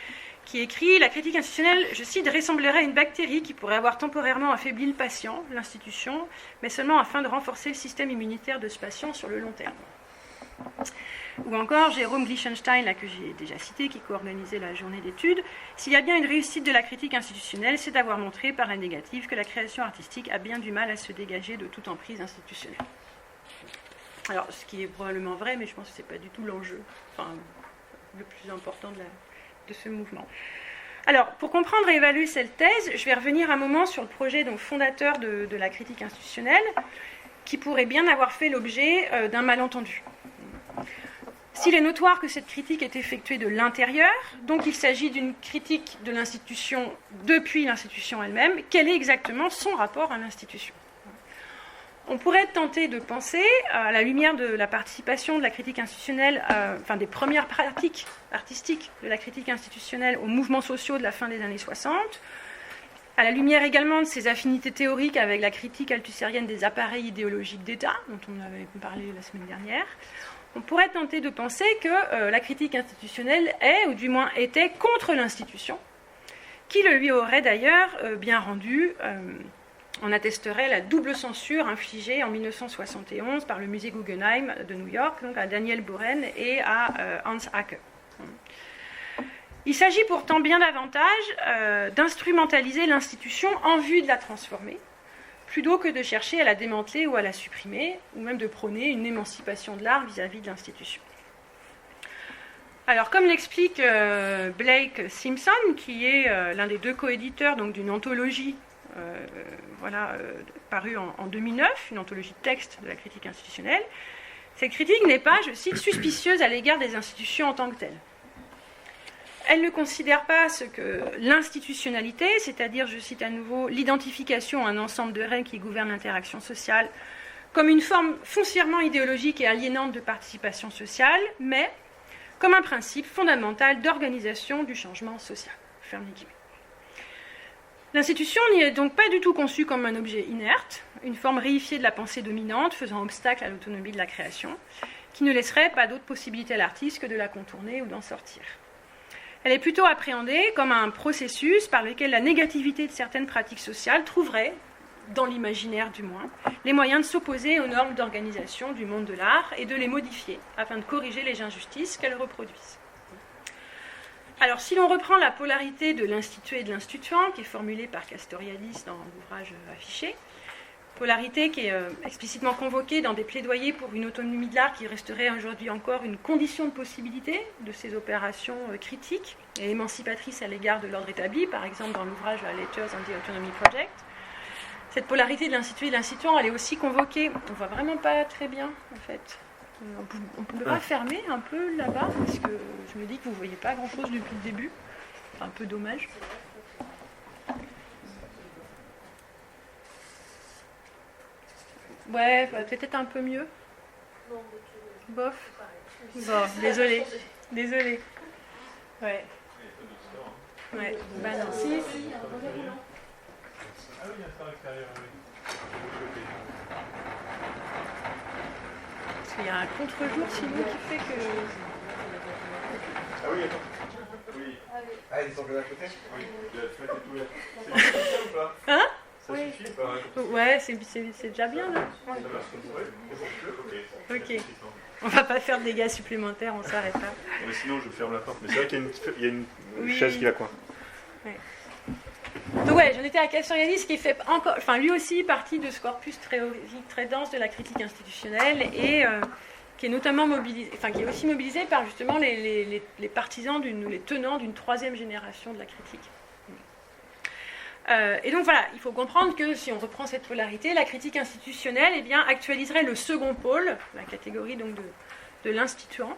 qui écrit « La critique institutionnelle, je cite, ressemblerait à une bactérie qui pourrait avoir temporairement affaibli le patient, l'institution, mais seulement afin de renforcer le système immunitaire de ce patient sur le long terme. » Ou encore Jérôme Glichenstein, que j'ai déjà cité, qui co-organisait la journée d'études, « S'il y a bien une réussite de la critique institutionnelle, c'est d'avoir montré par la négative que la création artistique a bien du mal à se dégager de toute emprise institutionnelle. » Alors, ce qui est probablement vrai, mais je pense que ce n'est pas du tout l'enjeu, le plus important de ce mouvement. Alors, pour comprendre et évaluer cette thèse, je vais revenir un moment sur le projet fondateur de la critique institutionnelle, qui pourrait bien avoir fait l'objet d'un malentendu. S'il est notoire que cette critique est effectuée de l'intérieur, donc il s'agit d'une critique de l'institution depuis l'institution elle-même, quel est exactement son rapport à l'institution ? On pourrait tenter de penser, à la lumière de la participation de la critique institutionnelle, des premières pratiques artistiques de la critique institutionnelle aux mouvements sociaux de la fin des années 60, À la lumière également de ses affinités théoriques avec la critique althussérienne des appareils idéologiques d'État, dont on avait parlé la semaine dernière, on pourrait tenter de penser que la critique institutionnelle est, ou du moins était, contre l'institution, qui le lui aurait d'ailleurs bien rendu. On attesterait la double censure infligée en 1971 par le musée Guggenheim de New York, donc à Daniel Buren et à Hans Haacke. Il s'agit pourtant bien davantage d'instrumentaliser l'institution en vue de la transformer, plutôt que de chercher à la démanteler ou à la supprimer, ou même de prôner une émancipation de l'art vis-à-vis de l'institution. Alors, comme l'explique Blake Simpson, qui est l'un des deux coéditeurs d'une anthologie parue en 2009, une anthologie de textes de la critique institutionnelle, cette critique n'est pas, je cite, suspicieuse à l'égard des institutions en tant que telles. Elle ne considère pas ce que l'institutionnalité, c'est-à-dire, je cite à nouveau, l'identification à un ensemble de règles qui gouvernent l'interaction sociale, comme une forme foncièrement idéologique et aliénante de participation sociale, mais comme un principe fondamental d'organisation du changement social. Ferme les guillemets. L'institution n'y est donc pas du tout conçue comme un objet inerte, une forme réifiée de la pensée dominante, faisant obstacle à l'autonomie de la création, qui ne laisserait pas d'autre possibilité à l'artiste que de la contourner ou d'en sortir. Elle est plutôt appréhendée comme un processus par lequel la négativité de certaines pratiques sociales trouverait, dans l'imaginaire du moins, les moyens de s'opposer aux normes d'organisation du monde de l'art et de les modifier afin de corriger les injustices qu'elles reproduisent. Alors, si l'on reprend la polarité de l'institué et de l'instituant, qui est formulée par Castoriadis dans l'ouvrage affiché, polarité qui est explicitement convoquée dans des plaidoyers pour une autonomie de l'art qui resterait aujourd'hui encore une condition de possibilité de ces opérations critiques et émancipatrices à l'égard de l'ordre établi, par exemple dans l'ouvrage Letters on the Autonomy Project. Cette polarité de l'institué et de l'instituant, elle est aussi convoquée, on ne voit vraiment pas très bien en fait. On ne peut pas fermer un peu là-bas, parce que je me dis que vous ne voyez pas grand-chose depuis le début. C'est un peu dommage. Ouais, peut-être un peu mieux. Bof. Bon, désolé. Désolé. Ouais. Ouais, bah non. Si. Ah oui, il y a ça à l'extérieur, oui. Il y a un contre-jour sinon qui fait que... Ah oui, attends. Oui. Ah, ils sont que d'un côté. Oui, la fenêtre est ouverte. Ça suffit ou pas? Hein? Ça suffit ou pas? Ouais, c'est déjà bien là. Ça marche. Ok. On va pas faire de dégâts supplémentaires, on s'arrête là. Mais sinon, je ferme la porte. Mais c'est vrai qu'il y a une Oui. chaise qui va coin. Ouais. Donc ouais, j'en étais à Castoriadis qui fait encore, enfin lui aussi partie de ce corpus très dense de la critique institutionnelle et qui est notamment mobilisé, enfin qui est aussi mobilisé par justement les partisans les tenants d'une troisième génération de la critique. Et donc voilà, il faut comprendre que si on reprend cette polarité, la critique institutionnelle actualiserait le second pôle, la catégorie donc de l'instituant,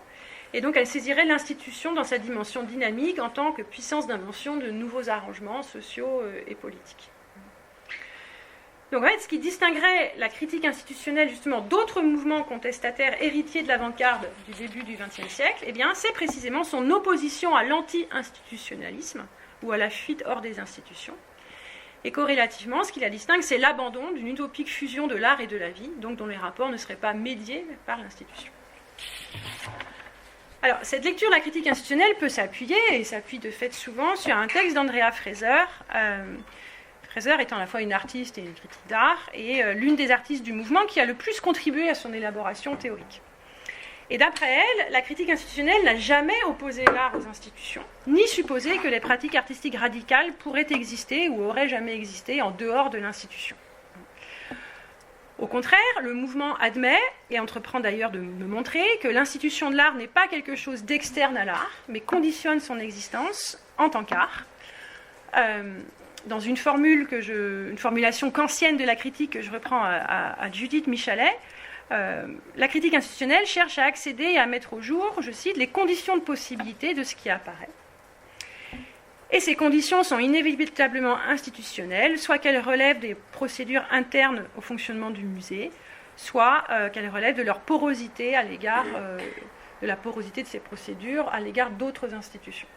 et donc elle saisirait l'institution dans sa dimension dynamique en tant que puissance d'invention de nouveaux arrangements sociaux et politiques. Donc en fait, ce qui distinguerait la critique institutionnelle justement d'autres mouvements contestataires héritiers de l'avant-garde du début du XXe siècle, c'est précisément son opposition à l'anti-institutionnalisme ou à la fuite hors des institutions. Et corrélativement, ce qui la distingue, c'est l'abandon d'une utopique fusion de l'art et de la vie, donc dont les rapports ne seraient pas médiés par l'institution. Alors, cette lecture de la critique institutionnelle peut s'appuyer, et s'appuie de fait souvent, sur un texte d'Andrea Fraser. Fraser étant à la fois une artiste et une critique d'art, et l'une des artistes du mouvement qui a le plus contribué à son élaboration théorique. Et d'après elle, la critique institutionnelle n'a jamais opposé l'art aux institutions, ni supposé que les pratiques artistiques radicales pourraient exister ou auraient jamais existé en dehors de l'institution. Au contraire, le mouvement admet, et entreprend d'ailleurs de me montrer, que l'institution de l'art n'est pas quelque chose d'externe à l'art, mais conditionne son existence en tant qu'art. Dans une formulation kantienne de la critique que je reprends à Judith Michalet, la critique institutionnelle cherche à accéder et à mettre au jour, je cite, les conditions de possibilité de ce qui apparaît. Et ces conditions sont inévitablement institutionnelles, soit qu'elles relèvent des procédures internes au fonctionnement du musée, soit qu'elles relèvent de leur porosité à l'égard de la porosité de ces procédures à l'égard d'autres institutions.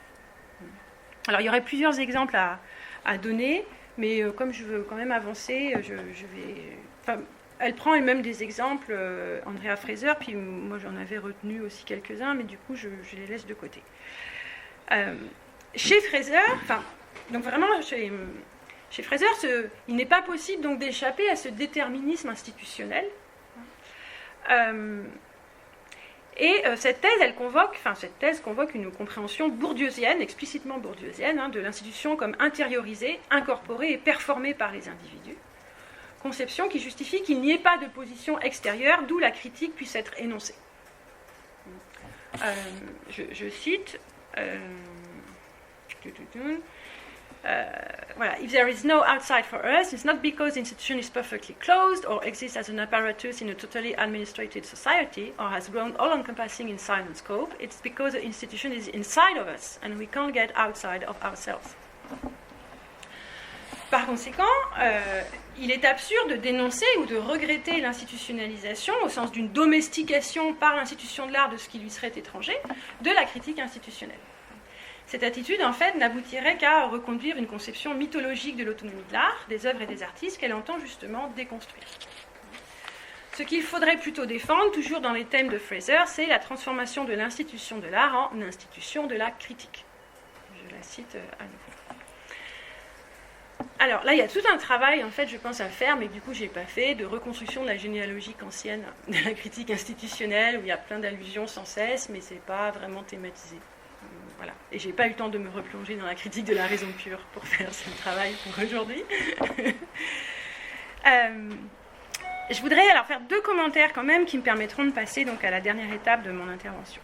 Alors il y aurait plusieurs exemples à donner. Mais comme je veux quand même avancer, je vais... Enfin, elle prend elle-même des exemples, Andrea Fraser, puis moi j'en avais retenu aussi quelques-uns, mais du coup je les laisse de côté. Chez Fraser, donc vraiment chez Fraser, il n'est pas possible donc d'échapper à ce déterminisme institutionnel. Et cette thèse convoque une compréhension bourdieusienne, explicitement bourdieusienne, de l'institution comme intériorisée, incorporée et performée par les individus. Conception qui justifie qu'il n'y ait pas de position extérieure, d'où la critique puisse être énoncée. Je cite... voilà. If there is no outside for us, it's not because the institution is perfectly closed or exists as an apparatus in a totally administrated society or has grown all-encompassing in size and scope. It's because the institution is inside of us and we can't get outside of ourselves. Par conséquent, il est absurde de dénoncer ou de regretter l'institutionnalisation, au sens d'une domestication par l'institution de l'art de ce qui lui serait étranger, de la critique institutionnelle. Cette attitude, en fait, n'aboutirait qu'à reconduire une conception mythologique de l'autonomie de l'art, des œuvres et des artistes qu'elle entend justement déconstruire. Ce qu'il faudrait plutôt défendre, toujours dans les thèmes de Fraser, c'est la transformation de l'institution de l'art en institution de la critique. Je la cite à nouveau. Alors là, il y a tout un travail, en fait, je pense à faire, mais du coup, je n'ai pas fait, de reconstruction de la généalogie kantienne de la critique institutionnelle, où il y a plein d'allusions sans cesse, mais ce n'est pas vraiment thématisé. Voilà. Et je n'ai pas eu le temps de me replonger dans la critique de la raison pure pour faire ce travail pour aujourd'hui. Je voudrais alors faire 2 commentaires quand même qui me permettront de passer donc à la dernière étape de mon intervention.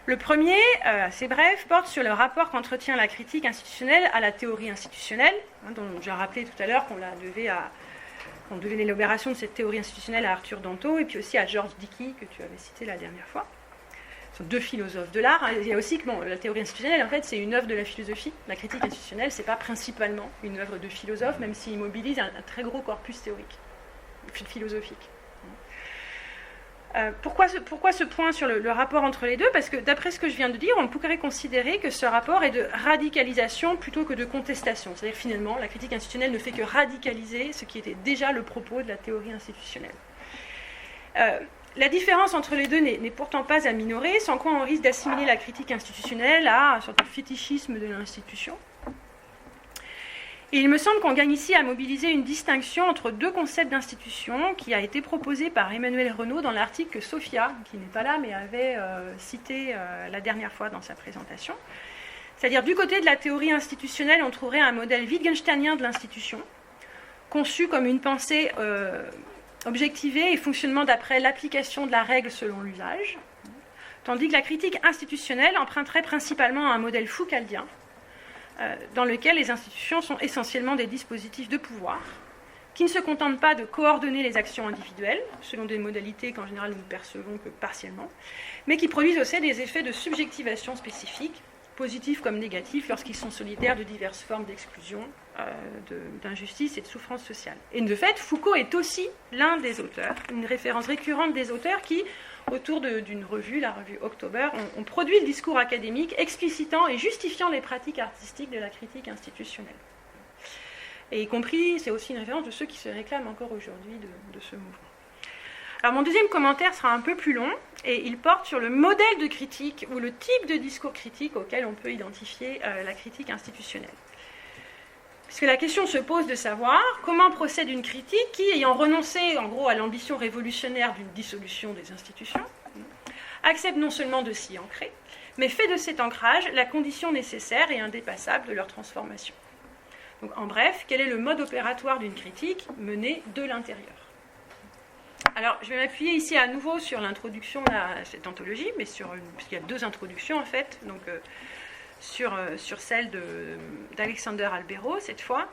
Le premier, assez bref, porte sur le rapport qu'entretient la critique institutionnelle à la théorie institutionnelle, dont j'ai rappelé tout à l'heure qu'on devait l'élaboration de cette théorie institutionnelle à Arthur Danto et puis aussi à George Dickey, que tu avais cité la dernière fois. Ce sont 2 philosophes de l'art. Il y a aussi que la théorie institutionnelle, en fait, c'est une œuvre de la philosophie. La critique institutionnelle, ce n'est pas principalement une œuvre de philosophe, même s'il mobilise un très gros corpus théorique, philosophique. Pourquoi ce point sur le rapport entre les deux ? Parce que d'après ce que je viens de dire, on pourrait considérer que ce rapport est de radicalisation plutôt que de contestation. C'est-à-dire finalement, la critique institutionnelle ne fait que radicaliser ce qui était déjà le propos de la théorie institutionnelle. La différence entre les deux n'est pourtant pas à minorer, sans quoi on risque d'assimiler la critique institutionnelle à un sorte de fétichisme de l'institution. Et il me semble qu'on gagne ici à mobiliser une distinction entre 2 concepts d'institution qui a été proposé par Emmanuel Renaud dans l'article que Sophia, qui n'est pas là mais avait cité la dernière fois dans sa présentation. C'est-à-dire du côté de la théorie institutionnelle, on trouverait un modèle wittgensteinien de l'institution, conçu comme une pensée objectivée et fonctionnement d'après l'application de la règle selon l'usage, tandis que la critique institutionnelle emprunterait principalement à un modèle foucaldien, dans lequel les institutions sont essentiellement des dispositifs de pouvoir, qui ne se contentent pas de coordonner les actions individuelles, selon des modalités qu'en général nous ne percevons que partiellement, mais qui produisent aussi des effets de subjectivation spécifiques, positifs comme négatifs, lorsqu'ils sont solidaires de diverses formes d'exclusion, d'injustice et de souffrance sociale. Et de fait, Foucault est aussi l'un des auteurs, une référence récurrente des auteurs qui, autour d'une revue, la revue October, ont produit le discours académique explicitant et justifiant les pratiques artistiques de la critique institutionnelle. Et y compris, c'est aussi une référence de ceux qui se réclament encore aujourd'hui de ce mouvement. Alors mon deuxième commentaire sera un peu plus long, et il porte sur le modèle de critique ou le type de discours critique auquel on peut identifier la critique institutionnelle. Puisque la question se pose de savoir comment procède une critique qui, ayant renoncé en gros à l'ambition révolutionnaire d'une dissolution des institutions, accepte non seulement de s'y ancrer, mais fait de cet ancrage la condition nécessaire et indépassable de leur transformation. Donc en bref, quel est le mode opératoire d'une critique menée de l'intérieur ? Alors je vais m'appuyer ici à nouveau sur l'introduction à cette anthologie, mais puisqu'il y a 2 introductions en fait, donc sur celle d'Alexander Albero cette fois.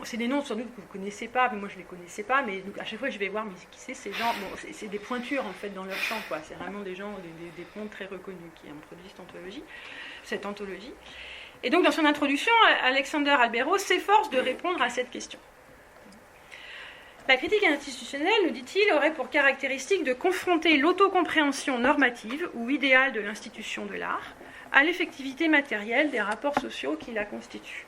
C'est des noms sans doute que vous ne connaissez pas, mais moi je ne les connaissais pas, mais donc, à chaque fois je vais voir mais qui c'est ces gens. C'est des pointures en fait dans leur champ, quoi. C'est vraiment des gens, des ponts très reconnus qui ont produit cette anthologie. Et donc dans son introduction, Alexander Albero s'efforce de répondre à cette question. La critique institutionnelle, nous dit-il, aurait pour caractéristique de confronter l'autocompréhension normative ou idéale de l'institution de l'art à l'effectivité matérielle des rapports sociaux qui la constituent.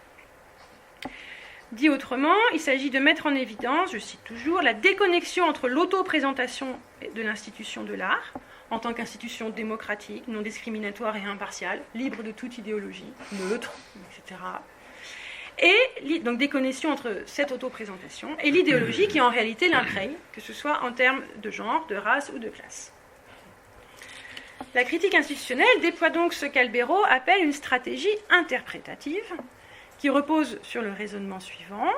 Dit autrement, il s'agit de mettre en évidence, je cite toujours, la déconnexion entre l'autoprésentation de l'institution de l'art, en tant qu'institution démocratique, non discriminatoire et impartiale, libre de toute idéologie, neutre, etc. Et donc déconnexion entre cette autoprésentation et l'idéologie qui en réalité l'imprègne, que ce soit en termes de genre, de race ou de classe. La critique institutionnelle déploie donc ce qu'Albero appelle une stratégie interprétative, qui repose sur le raisonnement suivant.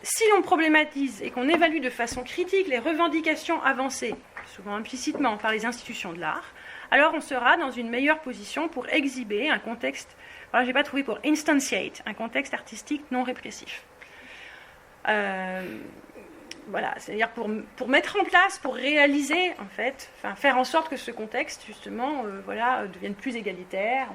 Si l'on problématise et qu'on évalue de façon critique les revendications avancées, souvent implicitement par les institutions de l'art, alors on sera dans une meilleure position pour exhiber un contexte, alors je n'ai pas trouvé pour instantiate, un contexte artistique non répressif. Voilà, c'est-à-dire pour mettre en place, pour réaliser, en fait, faire en sorte que ce contexte, justement, devienne plus égalitaire,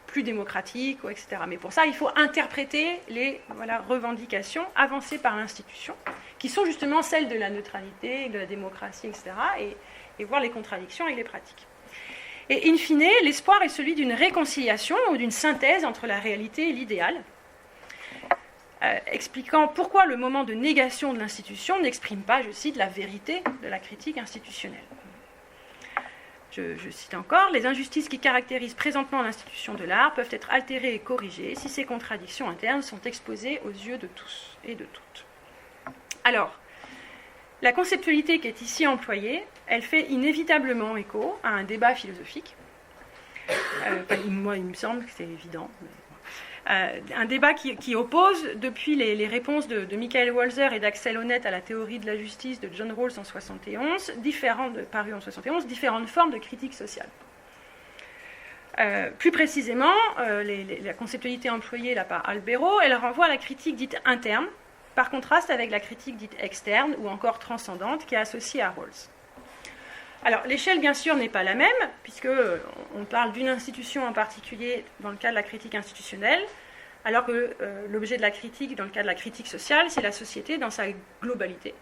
plus démocratique, etc. Mais pour ça, il faut interpréter les revendications avancées par l'institution, qui sont justement celles de la neutralité, de la démocratie, etc., et voir les contradictions avec les pratiques. Et in fine, l'espoir est celui d'une réconciliation ou d'une synthèse entre la réalité et l'idéal, expliquant pourquoi le moment de négation de l'institution n'exprime pas, je cite, la vérité de la critique institutionnelle. Je cite encore, les injustices qui caractérisent présentement l'institution de l'art peuvent être altérées et corrigées si ces contradictions internes sont exposées aux yeux de tous et de toutes. Alors, la conceptualité qui est ici employée, elle fait inévitablement écho à un débat philosophique. Moi, il me semble que c'est évident. Un débat qui oppose, depuis les réponses de Michael Walzer et d'Axel Honneth à la théorie de la justice de John Rawls en 71, paru en 71, différentes formes de critique sociale. Plus précisément, la conceptualité employée là par Albero, elle renvoie à la critique dite interne, par contraste avec la critique dite externe ou encore transcendante qui est associée à Rawls. Alors, l'échelle, bien sûr, n'est pas la même, puisqu'on parle d'une institution en particulier dans le cas de la critique institutionnelle, alors que l'objet de la critique, dans le cas de la critique sociale, c'est la société dans sa globalité.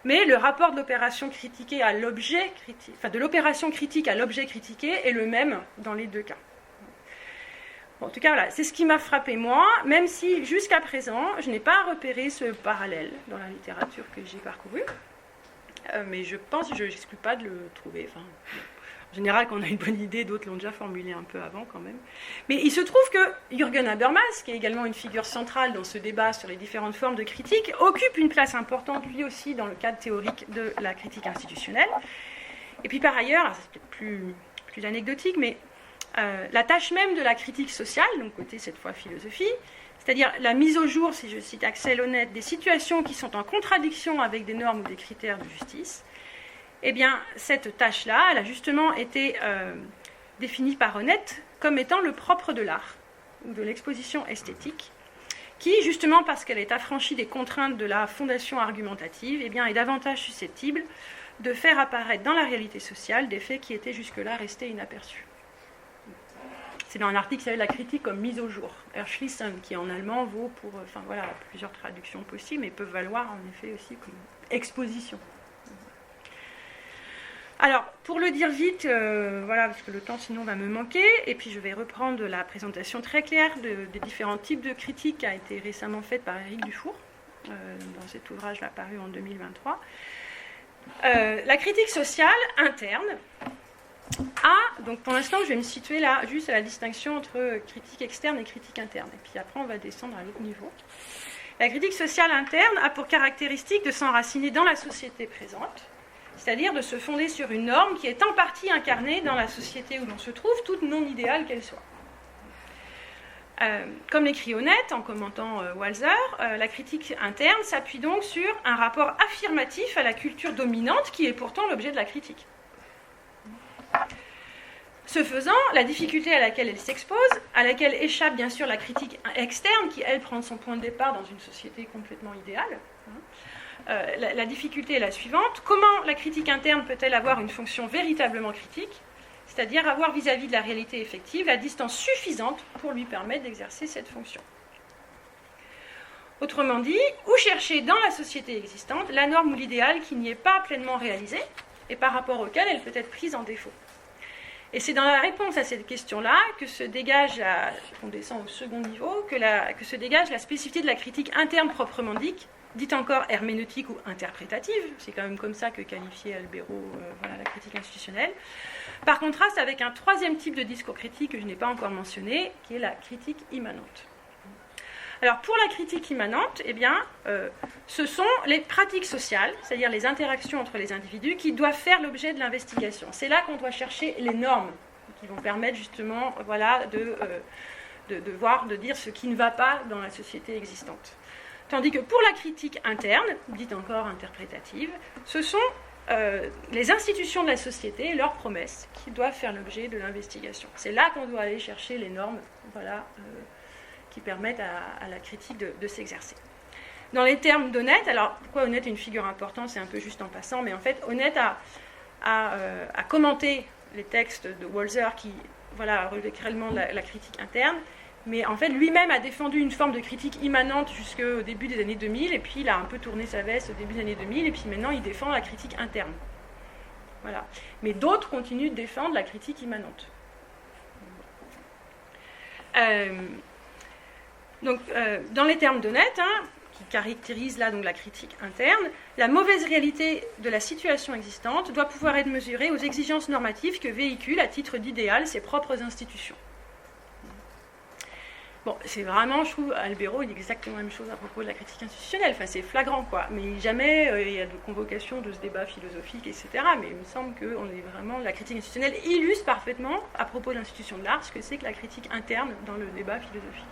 Mais le rapport de l'opération critiquée à l'objet critique, de l'opération critique à l'objet critiqué est le même dans les deux cas. Bon, en tout cas, voilà, c'est ce qui m'a frappé moi, même si jusqu'à présent, je n'ai pas repéré ce parallèle dans la littérature que j'ai parcourue. Mais je n'exclus pas de le trouver. En général, quand on a une bonne idée, d'autres l'ont déjà formulé un peu avant quand même. Mais il se trouve que Jürgen Habermas, qui est également une figure centrale dans ce débat sur les différentes formes de critique, occupe une place importante lui aussi dans le cadre théorique de la critique institutionnelle. Et puis par ailleurs, c'est peut-être plus anecdotique, mais la tâche même de la critique sociale, donc côté cette fois philosophie, c'est-à-dire la mise au jour, si je cite Axel Honneth, des situations qui sont en contradiction avec des normes ou des critères de justice, eh bien, cette tâche-là, elle a justement été définie par Honneth comme étant le propre de l'art, ou de l'exposition esthétique, qui, justement parce qu'elle est affranchie des contraintes de la fondation argumentative, eh bien, est davantage susceptible de faire apparaître dans la réalité sociale des faits qui étaient jusque-là restés inaperçus. C'est dans un article qui s'appelle La critique comme mise au jour, Erschließen, qui en allemand vaut pour plusieurs traductions possibles, mais peuvent valoir en effet aussi comme exposition. Alors, pour le dire vite, parce que le temps sinon va me manquer, et puis je vais reprendre la présentation très claire des différents types de critiques qui a été récemment faite par Éric Dufour, dans cet ouvrage-là paru en 2023. La critique sociale interne donc pour l'instant, je vais me situer là, juste à la distinction entre critique externe et critique interne. Et puis après, on va descendre à l'autre niveau. La critique sociale interne a pour caractéristique de s'enraciner dans la société présente, c'est-à-dire de se fonder sur une norme qui est en partie incarnée dans la société où l'on se trouve, toute non idéale qu'elle soit. Comme l'écrit Honneth en commentant Walzer, la critique interne s'appuie donc sur un rapport affirmatif à la culture dominante qui est pourtant l'objet de la critique. Ce faisant, la difficulté à laquelle elle s'expose, à laquelle échappe bien sûr la critique externe, qui elle prend son point de départ dans une société complètement idéale, la difficulté est la suivante. Comment la critique interne peut-elle avoir une fonction véritablement critique, c'est-à-dire avoir vis-à-vis de la réalité effective la distance suffisante pour lui permettre d'exercer cette fonction? Autrement dit, où chercher dans la société existante la norme ou l'idéal qui n'y est pas pleinement réalisé et par rapport auquel elle peut être prise en défaut. Et c'est dans la réponse à cette question-là que se dégage, on descend au second niveau, que se dégage la spécificité de la critique interne proprement dite encore herméneutique ou interprétative. C'est quand même comme ça que qualifiait Albero la critique institutionnelle. Par contraste avec un troisième type de discours critique que je n'ai pas encore mentionné, qui est la critique immanente. Alors pour la critique immanente, ce sont les pratiques sociales, c'est-à-dire les interactions entre les individus, qui doivent faire l'objet de l'investigation. C'est là qu'on doit chercher les normes qui vont permettre justement de dire ce qui ne va pas dans la société existante. Tandis que pour la critique interne, dite encore interprétative, ce sont les institutions de la société et leurs promesses qui doivent faire l'objet de l'investigation. C'est là qu'on doit aller chercher les normes, qui permettent à la critique de s'exercer. Dans les termes d'Honneth, alors pourquoi Honneth est une figure importante, c'est un peu juste en passant, mais en fait Honneth a commenté les textes de Walser qui relevaient réellement la critique interne, mais en fait lui-même a défendu une forme de critique immanente jusqu'au début des années 2000, et puis il a un peu tourné sa veste au début des années 2000, et puis maintenant il défend la critique interne. Voilà. Mais d'autres continuent de défendre la critique immanente. Dans les termes d'Honneth, qui caractérisent là donc la critique interne, la mauvaise réalité de la situation existante doit pouvoir être mesurée aux exigences normatives que véhiculent à titre d'idéal ses propres institutions. Bon, c'est vraiment, je trouve, Albero, il dit exactement la même chose à propos de la critique institutionnelle. Enfin, c'est flagrant, quoi. Mais jamais il y a de convocation de ce débat philosophique, etc. Mais il me semble que la critique institutionnelle illustre parfaitement, à propos de l'institution de l'art, ce que c'est que la critique interne dans le débat philosophique.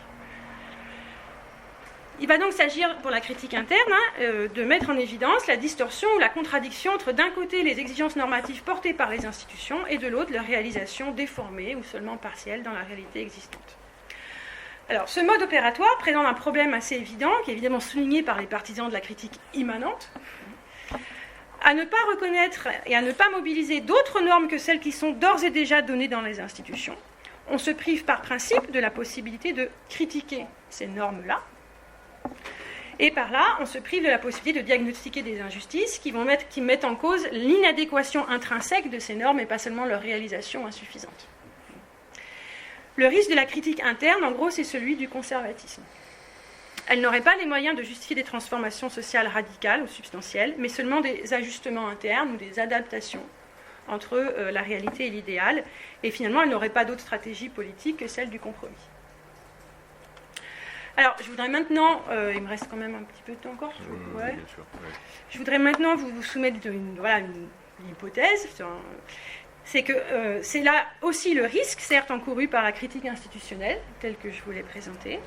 Il va donc s'agir, pour la critique interne, de mettre en évidence la distorsion ou la contradiction entre, d'un côté, les exigences normatives portées par les institutions, et de l'autre, leur réalisation déformée ou seulement partielle dans la réalité existante. Alors, ce mode opératoire présente un problème assez évident, qui est évidemment souligné par les partisans de la critique immanente, à ne pas reconnaître et à ne pas mobiliser d'autres normes que celles qui sont d'ores et déjà données dans les institutions. On se prive par principe de la possibilité de critiquer ces normes-là, et par là, on se prive de la possibilité de diagnostiquer des injustices qui mettent en cause l'inadéquation intrinsèque de ces normes et pas seulement leur réalisation insuffisante. Le risque de la critique interne, en gros, c'est celui du conservatisme. Elle n'aurait pas les moyens de justifier des transformations sociales radicales ou substantielles, mais seulement des ajustements internes ou des adaptations entre la réalité et l'idéal. Et finalement, elle n'aurait pas d'autre stratégie politique que celle du compromis. Alors, je voudrais maintenant, il me reste quand même un petit peu de temps encore. Ouais. Bien sûr, ouais. Je voudrais maintenant vous soumettre une hypothèse. C'est que c'est là aussi le risque, certes encouru par la critique institutionnelle, telle que je vous l'ai présentée.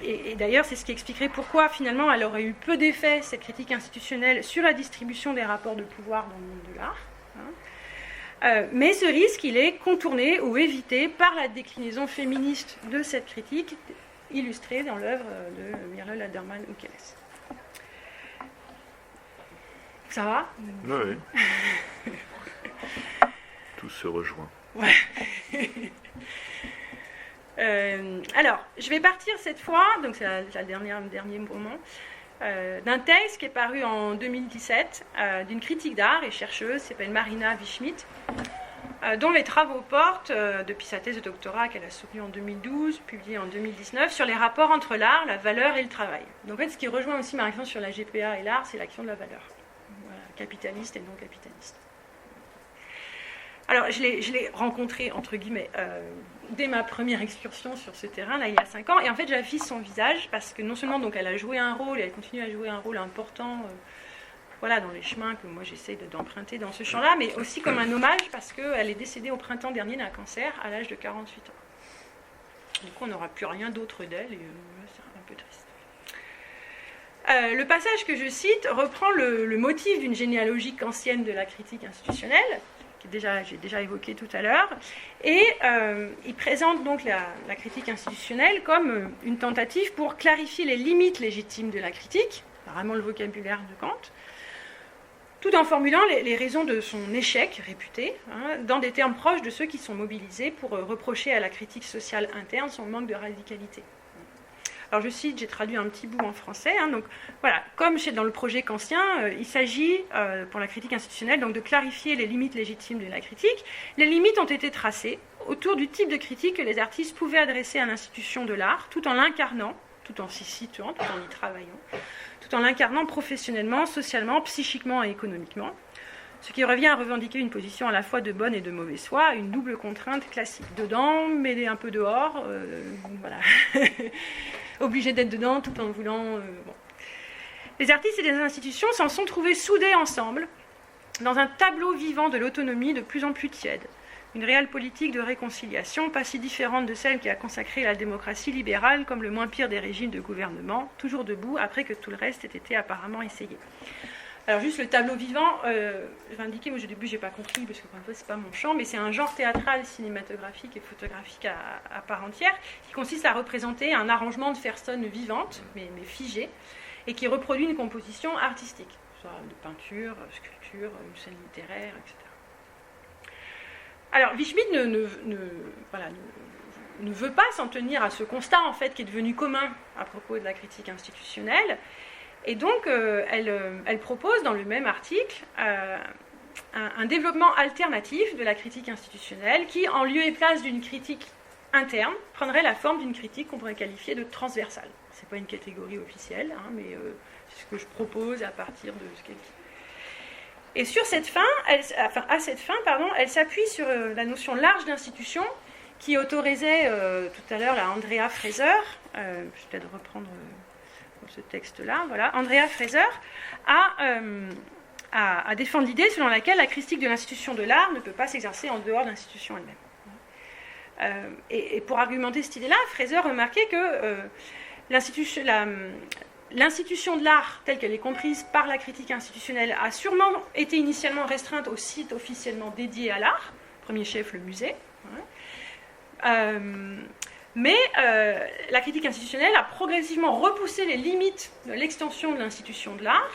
Et d'ailleurs, c'est ce qui expliquerait pourquoi, finalement, elle aurait eu peu d'effet, cette critique institutionnelle, sur la distribution des rapports de pouvoir dans le monde de l'art. Mais ce risque, il est contourné ou évité par la déclinaison féministe de cette critique, illustrée dans l'œuvre de Myrle Alderman-Ukeles. Ça va ? Oui. Tout se rejoint. Ouais. Alors, je vais partir cette fois, donc c'est le dernier moment, d'un texte qui est paru en 2017, d'une critique d'art et chercheuse, qui s'appelle Marina Wieschmidt, dont les travaux portent, depuis sa thèse de doctorat qu'elle a soutenue en 2012, publiée en 2019, sur les rapports entre l'art, la valeur et le travail. Donc en fait, ce qui rejoint aussi ma réflexion sur la GPA et l'art, c'est l'action de la valeur, capitaliste et non capitaliste. Alors, je l'ai rencontrée, entre guillemets, dès ma première excursion sur ce terrain, là, il y a 5 ans, et en fait, j'affiche son visage, parce que non seulement donc, elle a joué un rôle, et elle continue à jouer un rôle important dans les chemins que moi j'essaye d'emprunter dans ce champ-là, mais aussi comme un hommage, parce qu'elle est décédée au printemps dernier d'un cancer à l'âge de 48 ans. Du coup, on n'aura plus rien d'autre d'elle, et c'est un peu triste. Le passage que je cite reprend le motif d'une généalogie kantienne de la critique institutionnelle, que j'ai déjà évoqué tout à l'heure, et il présente donc la critique institutionnelle comme une tentative pour clarifier les limites légitimes de la critique, vraiment le vocabulaire de Kant, tout en formulant les raisons de son échec réputé, dans des termes proches de ceux qui sont mobilisés pour reprocher à la critique sociale interne son manque de radicalité. Alors je cite, j'ai traduit un petit bout en français. Donc voilà, comme dans le projet kantien, il s'agit pour la critique institutionnelle donc de clarifier les limites légitimes de la critique. Les limites ont été tracées autour du type de critique que les artistes pouvaient adresser à l'institution de l'art, tout en l'incarnant, tout en s'y situant, tout en y travaillant, tout en l'incarnant professionnellement, socialement, psychiquement et économiquement. Ce qui revient à revendiquer une position à la fois de bonne et de mauvaise foi, une double contrainte classique. Dedans, mais un peu dehors, voilà. Obligé d'être dedans tout en voulant... bon. Les artistes et les institutions s'en sont trouvés soudés ensemble dans un tableau vivant de l'autonomie de plus en plus tiède. Une réelle politique de réconciliation, pas si différente de celle qui a consacré la démocratie libérale comme le moins pire des régimes de gouvernement, toujours debout après que tout le reste ait été apparemment essayé. Alors juste le tableau vivant, je vais indiquer, moi au début j'ai pas compris parce que encore une fois c'est pas mon champ, mais c'est un genre théâtral, cinématographique et photographique à part entière qui consiste à représenter un arrangement de personnes vivantes, mais figées, et qui reproduit une composition artistique, soit de peinture, sculpture, une scène littéraire, etc. Alors Wieschmidt ne veut pas s'en tenir à ce constat en fait qui est devenu commun à propos de la critique institutionnelle. Et donc, elle propose dans le même article un développement alternatif de la critique institutionnelle qui, en lieu et place d'une critique interne, prendrait la forme d'une critique qu'on pourrait qualifier de transversale. Ce n'est pas une catégorie officielle, mais c'est ce que je propose à partir de ce qu'elle dit. Et sur cette fin, à cette fin, elle s'appuie sur la notion large d'institution qui autorisait tout à l'heure la Andrea Fraser, je vais peut-être reprendre... ce texte-là, voilà, Andrea Fraser à défendre l'idée selon laquelle la critique de l'institution de l'art ne peut pas s'exercer en dehors de l'institution elle-même. Et pour argumenter cette idée-là, Fraser remarquait que l'institution de l'art, telle qu'elle est comprise par la critique institutionnelle, a sûrement été initialement restreinte au site officiellement dédié à l'art, premier chef le musée, mais la critique institutionnelle a progressivement repoussé les limites de l'extension de l'institution de l'art,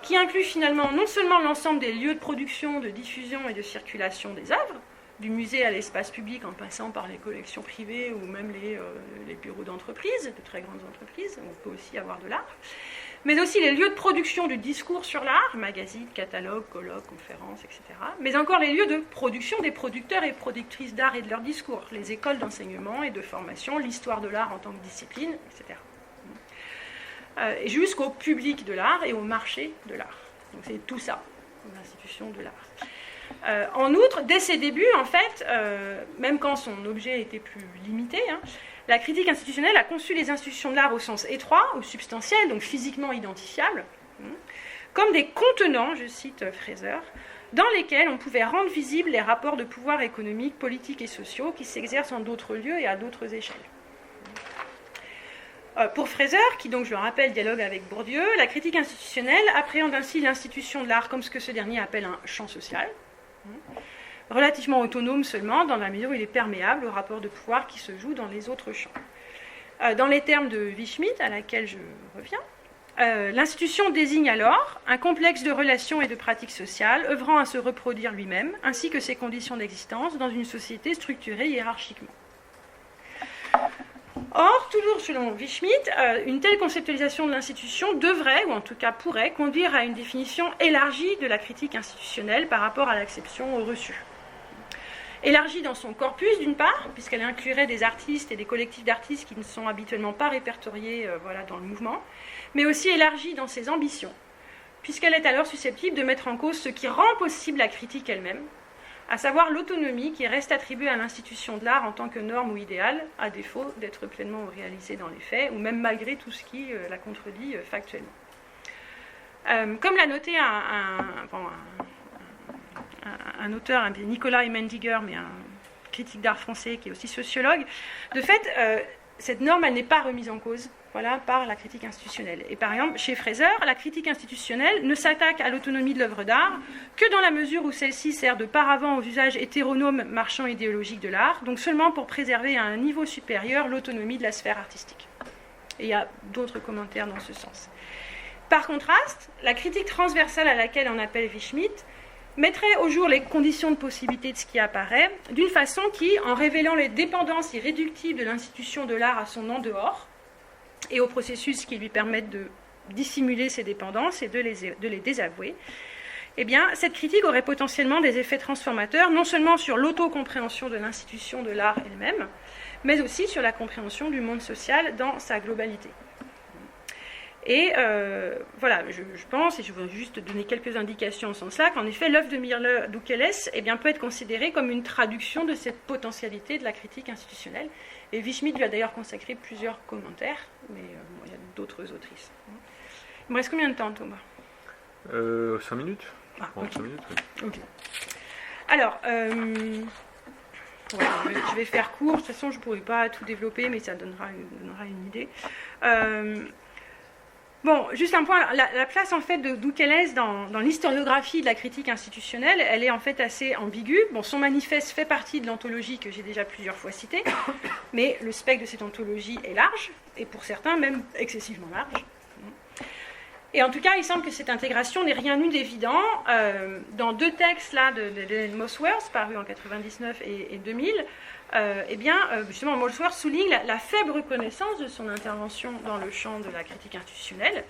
qui inclut finalement non seulement l'ensemble des lieux de production, de diffusion et de circulation des œuvres, du musée à l'espace public en passant par les collections privées ou même les bureaux d'entreprises, de très grandes entreprises, on peut aussi avoir de l'art, mais aussi les lieux de production du discours sur l'art, magazines, catalogues, colloques, conférences, etc. Mais encore les lieux de production des producteurs et productrices d'art et de leurs discours, les écoles d'enseignement et de formation, l'histoire de l'art en tant que discipline, etc. Jusqu'au public de l'art et au marché de l'art. Donc c'est tout ça, l'institution de l'art. En outre, dès ses débuts, en fait, même quand son objet était plus limité, la critique institutionnelle a conçu les institutions de l'art au sens étroit, ou substantiel, donc physiquement identifiable, comme des contenants, je cite Fraser, dans lesquels on pouvait rendre visibles les rapports de pouvoir économiques, politiques et sociaux qui s'exercent en d'autres lieux et à d'autres échelles. Pour Fraser, qui donc, je le rappelle, dialogue avec Bourdieu, la critique institutionnelle appréhende ainsi l'institution de l'art comme ce que ce dernier appelle un champ social, relativement autonome seulement, dans la mesure où il est perméable au rapport de pouvoir qui se joue dans les autres champs. Dans les termes de Wieschmidt, à laquelle je reviens, l'institution désigne alors un complexe de relations et de pratiques sociales œuvrant à se reproduire lui-même, ainsi que ses conditions d'existence dans une société structurée hiérarchiquement. Or, toujours selon Wieschmidt, une telle conceptualisation de l'institution devrait, ou en tout cas pourrait, conduire à une définition élargie de la critique institutionnelle par rapport à l'acception reçue. Élargie dans son corpus, d'une part, puisqu'elle inclurait des artistes et des collectifs d'artistes qui ne sont habituellement pas répertoriés dans le mouvement, mais aussi élargie dans ses ambitions, puisqu'elle est alors susceptible de mettre en cause ce qui rend possible la critique elle-même, à savoir l'autonomie qui reste attribuée à l'institution de l'art en tant que norme ou idéal, à défaut d'être pleinement réalisée dans les faits, ou même malgré tout ce qui la contredit factuellement. Comme l'a noté un auteur, Nicolas Mendiger, mais un critique d'art français qui est aussi sociologue, de fait, cette norme, elle n'est pas remise en cause par la critique institutionnelle. Et par exemple, chez Fraser, la critique institutionnelle ne s'attaque à l'autonomie de l'œuvre d'art que dans la mesure où celle-ci sert de paravent aux usages hétéronomes marchands idéologiques de l'art, donc seulement pour préserver à un niveau supérieur l'autonomie de la sphère artistique. Et il y a d'autres commentaires dans ce sens. Par contraste, la critique transversale à laquelle on appelle Wieschmidt mettrait au jour les conditions de possibilité de ce qui apparaît, d'une façon qui, en révélant les dépendances irréductibles de l'institution de l'art à son en dehors, et aux processus qui lui permettent de dissimuler ses dépendances et de les désavouer, eh bien, cette critique aurait potentiellement des effets transformateurs, non seulement sur l'autocompréhension de l'institution de l'art elle-même, mais aussi sur la compréhension du monde social dans sa globalité. Et voilà, je pense, et je veux juste donner quelques indications en ce sens-là, qu'en effet, l'œuvre de Mirle Doukeles peut être considérée comme une traduction de cette potentialité de la critique institutionnelle. Et Wieschmidt lui a d'ailleurs consacré plusieurs commentaires, mais il y a d'autres autrices. Il me reste combien de temps, Thomas 5 minutes. Ah, okay. 5 minutes, oui. Ok. Alors, je vais faire court. De toute façon, je ne pourrai pas tout développer, mais ça donnera une idée. Bon, juste un point. La place, en fait, de Doukeles dans l'historiographie de la critique institutionnelle, elle est en fait assez ambiguë. Bon, son manifeste fait partie de l'anthologie que j'ai déjà plusieurs fois citée, mais le spectre de cette anthologie est large, et pour certains, même excessivement large. Et en tout cas, il semble que cette intégration n'ait rien eu d'évident. Dans 2 textes là, d'Hélène Mossworth, parus en 1999 et 2000, justement, Mossworth souligne la faible reconnaissance de son intervention dans le champ de la critique institutionnelle,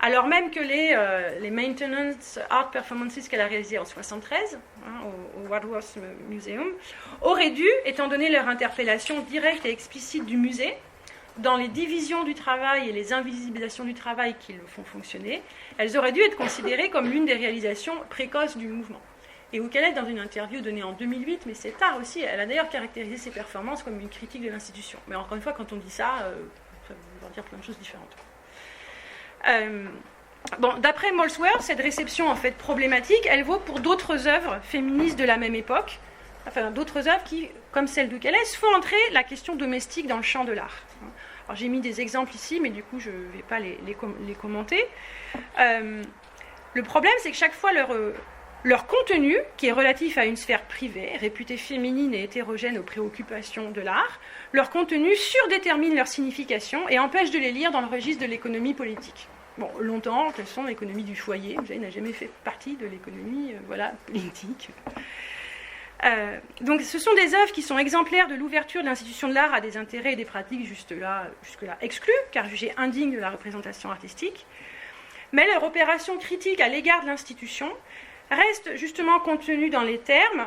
alors même que les Maintenance Art Performances qu'elle a réalisées en 1973 au Wadsworth Museum auraient dû, étant donné leur interpellation directe et explicite du musée, dans les divisions du travail et les invisibilisations du travail qui le font fonctionner, elles auraient dû être considérées comme l'une des réalisations précoces du mouvement. Et Doukeles, dans une interview donnée en 2008, mais c'est tard aussi, elle a d'ailleurs caractérisé ses performances comme une critique de l'institution. Mais encore une fois, quand on dit ça, ça veut dire plein de choses différentes. D'après Molesworth, cette réception en fait problématique, elle vaut pour d'autres œuvres féministes de la même époque, enfin d'autres œuvres qui, comme celle de Doukeles, font entrer la question domestique dans le champ de l'art. Alors j'ai mis des exemples ici, mais du coup je ne vais pas les commenter. Le problème, c'est que chaque fois leur contenu, qui est relatif à une sphère privée, réputée féminine et hétérogène aux préoccupations de l'art, leur contenu surdétermine leur signification et empêche de les lire dans le registre de l'économie politique. Bon, longtemps, quelle sont l'économie du foyer, vous savez, n'a jamais fait partie de l'économie politique. Donc ce sont des œuvres qui sont exemplaires de l'ouverture de l'institution de l'art à des intérêts et des pratiques jusque-là exclus, car jugées indignes de la représentation artistique. Mais leur opération critique à l'égard de l'institution reste justement contenue dans les termes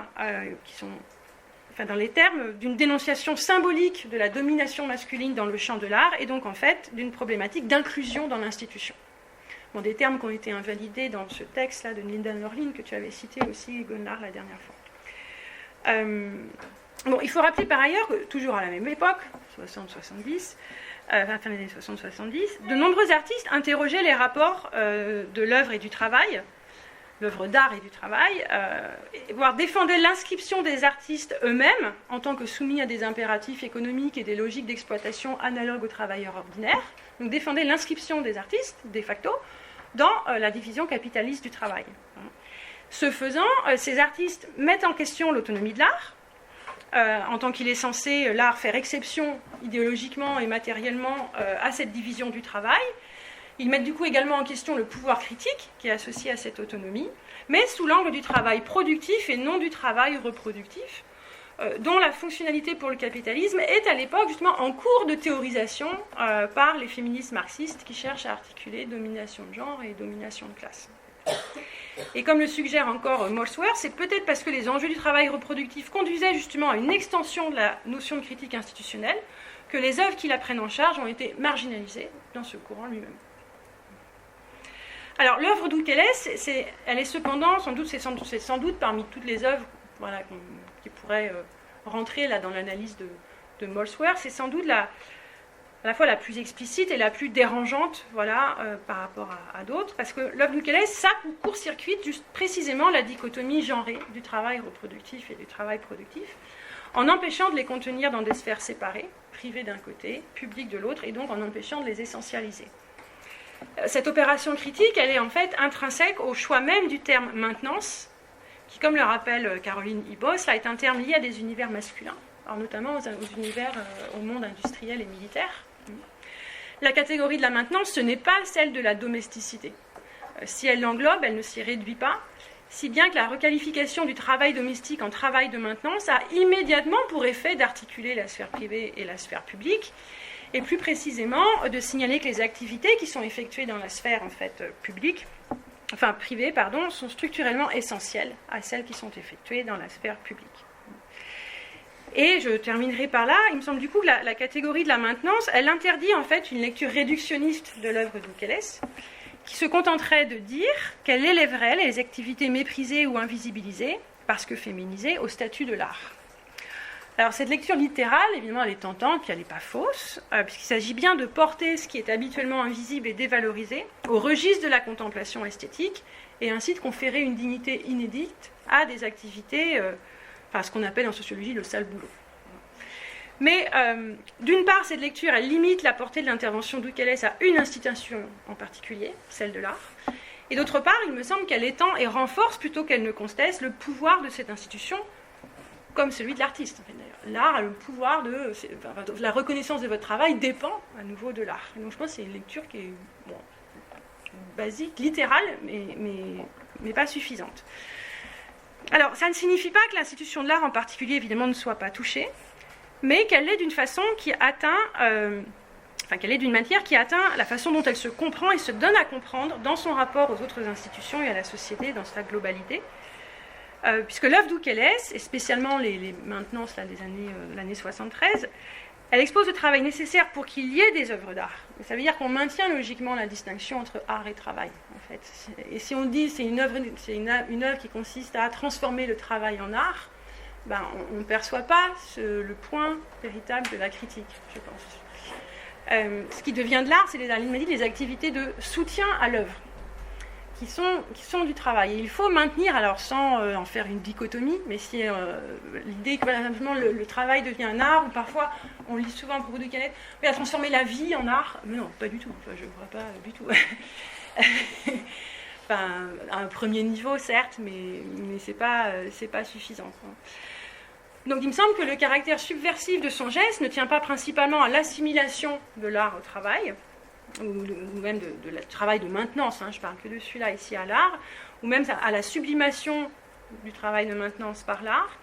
d'une dénonciation symbolique de la domination masculine dans le champ de l'art et donc en fait d'une problématique d'inclusion dans l'institution. Bon, des termes qui ont été invalidés dans ce texte-là de Linda Norlin que tu avais cité aussi, Gunnar, la dernière fois. Il faut rappeler par ailleurs que, toujours à la même époque, 60-70, fin des années 60-70, de nombreux artistes interrogeaient les rapports de l'œuvre et du travail, l'œuvre d'art et du travail, voire défendaient l'inscription des artistes eux-mêmes en tant que soumis à des impératifs économiques et des logiques d'exploitation analogues aux travailleurs ordinaires, donc défendaient l'inscription des artistes, de facto, dans la division capitaliste du travail. Ce faisant, ces artistes mettent en question l'autonomie de l'art, en tant qu'il est censé, l'art, faire exception idéologiquement et matériellement à cette division du travail. Ils mettent du coup également en question le pouvoir critique qui est associé à cette autonomie, mais sous l'angle du travail productif et non du travail reproductif, dont la fonctionnalité pour le capitalisme est à l'époque justement en cours de théorisation par les féministes marxistes qui cherchent à articuler domination de genre et domination de classe. Et comme le suggère encore Molesworth, c'est peut-être parce que les enjeux du travail reproductif conduisaient justement à une extension de la notion de critique institutionnelle que les œuvres qui la prennent en charge ont été marginalisées dans ce courant lui-même. Alors l'œuvre Doukeles, elle est cependant, c'est sans doute parmi toutes les œuvres qui pourraient rentrer là, dans l'analyse de Molesworth, c'est sans doute à la fois la plus explicite et la plus dérangeante par rapport à d'autres, parce que l'œuvre Doukeles sape ou court-circuite juste précisément la dichotomie genrée du travail reproductif et du travail productif, en empêchant de les contenir dans des sphères séparées, privées d'un côté, publiques de l'autre, et donc en empêchant de les essentialiser. Cette opération critique, elle est en fait intrinsèque au choix même du terme « maintenance », qui, comme le rappelle Caroline Ibos, là, est un terme lié à des univers masculins, alors notamment aux univers, au monde industriel et militaire. La catégorie de la maintenance, ce n'est pas celle de la domesticité. Si elle l'englobe, elle ne s'y réduit pas, si bien que la requalification du travail domestique en travail de maintenance a immédiatement pour effet d'articuler la sphère privée et la sphère publique, et plus précisément de signaler que les activités qui sont effectuées dans la sphère en fait privée, sont structurellement essentielles à celles qui sont effectuées dans la sphère publique. Et je terminerai par là. Il me semble du coup que la catégorie de la maintenance, elle interdit en fait une lecture réductionniste de l'œuvre d'Oukelès, qui se contenterait de dire qu'elle élèverait les activités méprisées ou invisibilisées, parce que féminisées, au statut de l'art. Alors cette lecture littérale, évidemment, elle est tentante, puis elle n'est pas fausse, puisqu'il s'agit bien de porter ce qui est habituellement invisible et dévalorisé au registre de la contemplation esthétique, et ainsi de conférer une dignité inédite à des activités, ce qu'on appelle en sociologie le sale boulot. Mais d'une part, cette lecture, elle limite la portée de l'intervention d'Oukelès à une institution en particulier, celle de l'art. Et d'autre part, il me semble qu'elle étend et renforce plutôt qu'elle ne conteste le pouvoir de cette institution, comme celui de l'artiste. En fait, l'art a le pouvoir la reconnaissance de votre travail dépend à nouveau de l'art. Et donc je pense que c'est une lecture qui est basique, littérale, mais pas suffisante. Alors, ça ne signifie pas que l'institution de l'art en particulier, évidemment, ne soit pas touchée, mais qu'elle l'est d'une façon qui atteint, qu'elle est d'une matière qui atteint la façon dont elle se comprend et se donne à comprendre dans son rapport aux autres institutions et à la société dans sa globalité. Puisque l'œuvre d'Oukelès, et spécialement les maintenances des l'année 73, elle expose le travail nécessaire pour qu'il y ait des œuvres d'art. Ça veut dire qu'on maintient logiquement la distinction entre art et travail, en fait. Et si on dit que c'est une œuvre qui consiste à transformer le travail en art, on ne perçoit pas le point véritable de la critique, je pense. Ce qui devient de l'art, c'est les activités de soutien à l'œuvre, qui sont du travail. Et il faut maintenir, alors sans en faire une dichotomie, mais si l'idée que simplement le travail devient un art, ou parfois on lit souvent à propos de Canet, à transformer la vie en art, mais non, pas du tout, je ne vois pas du tout. À un premier niveau, certes, mais c'est pas suffisant. Donc il me semble que le caractère subversif de son geste ne tient pas principalement à l'assimilation de l'art au travail, ou même de travail de maintenance, je parle que de celui-là ici à l'art, ou même à la sublimation du travail de maintenance par l'art,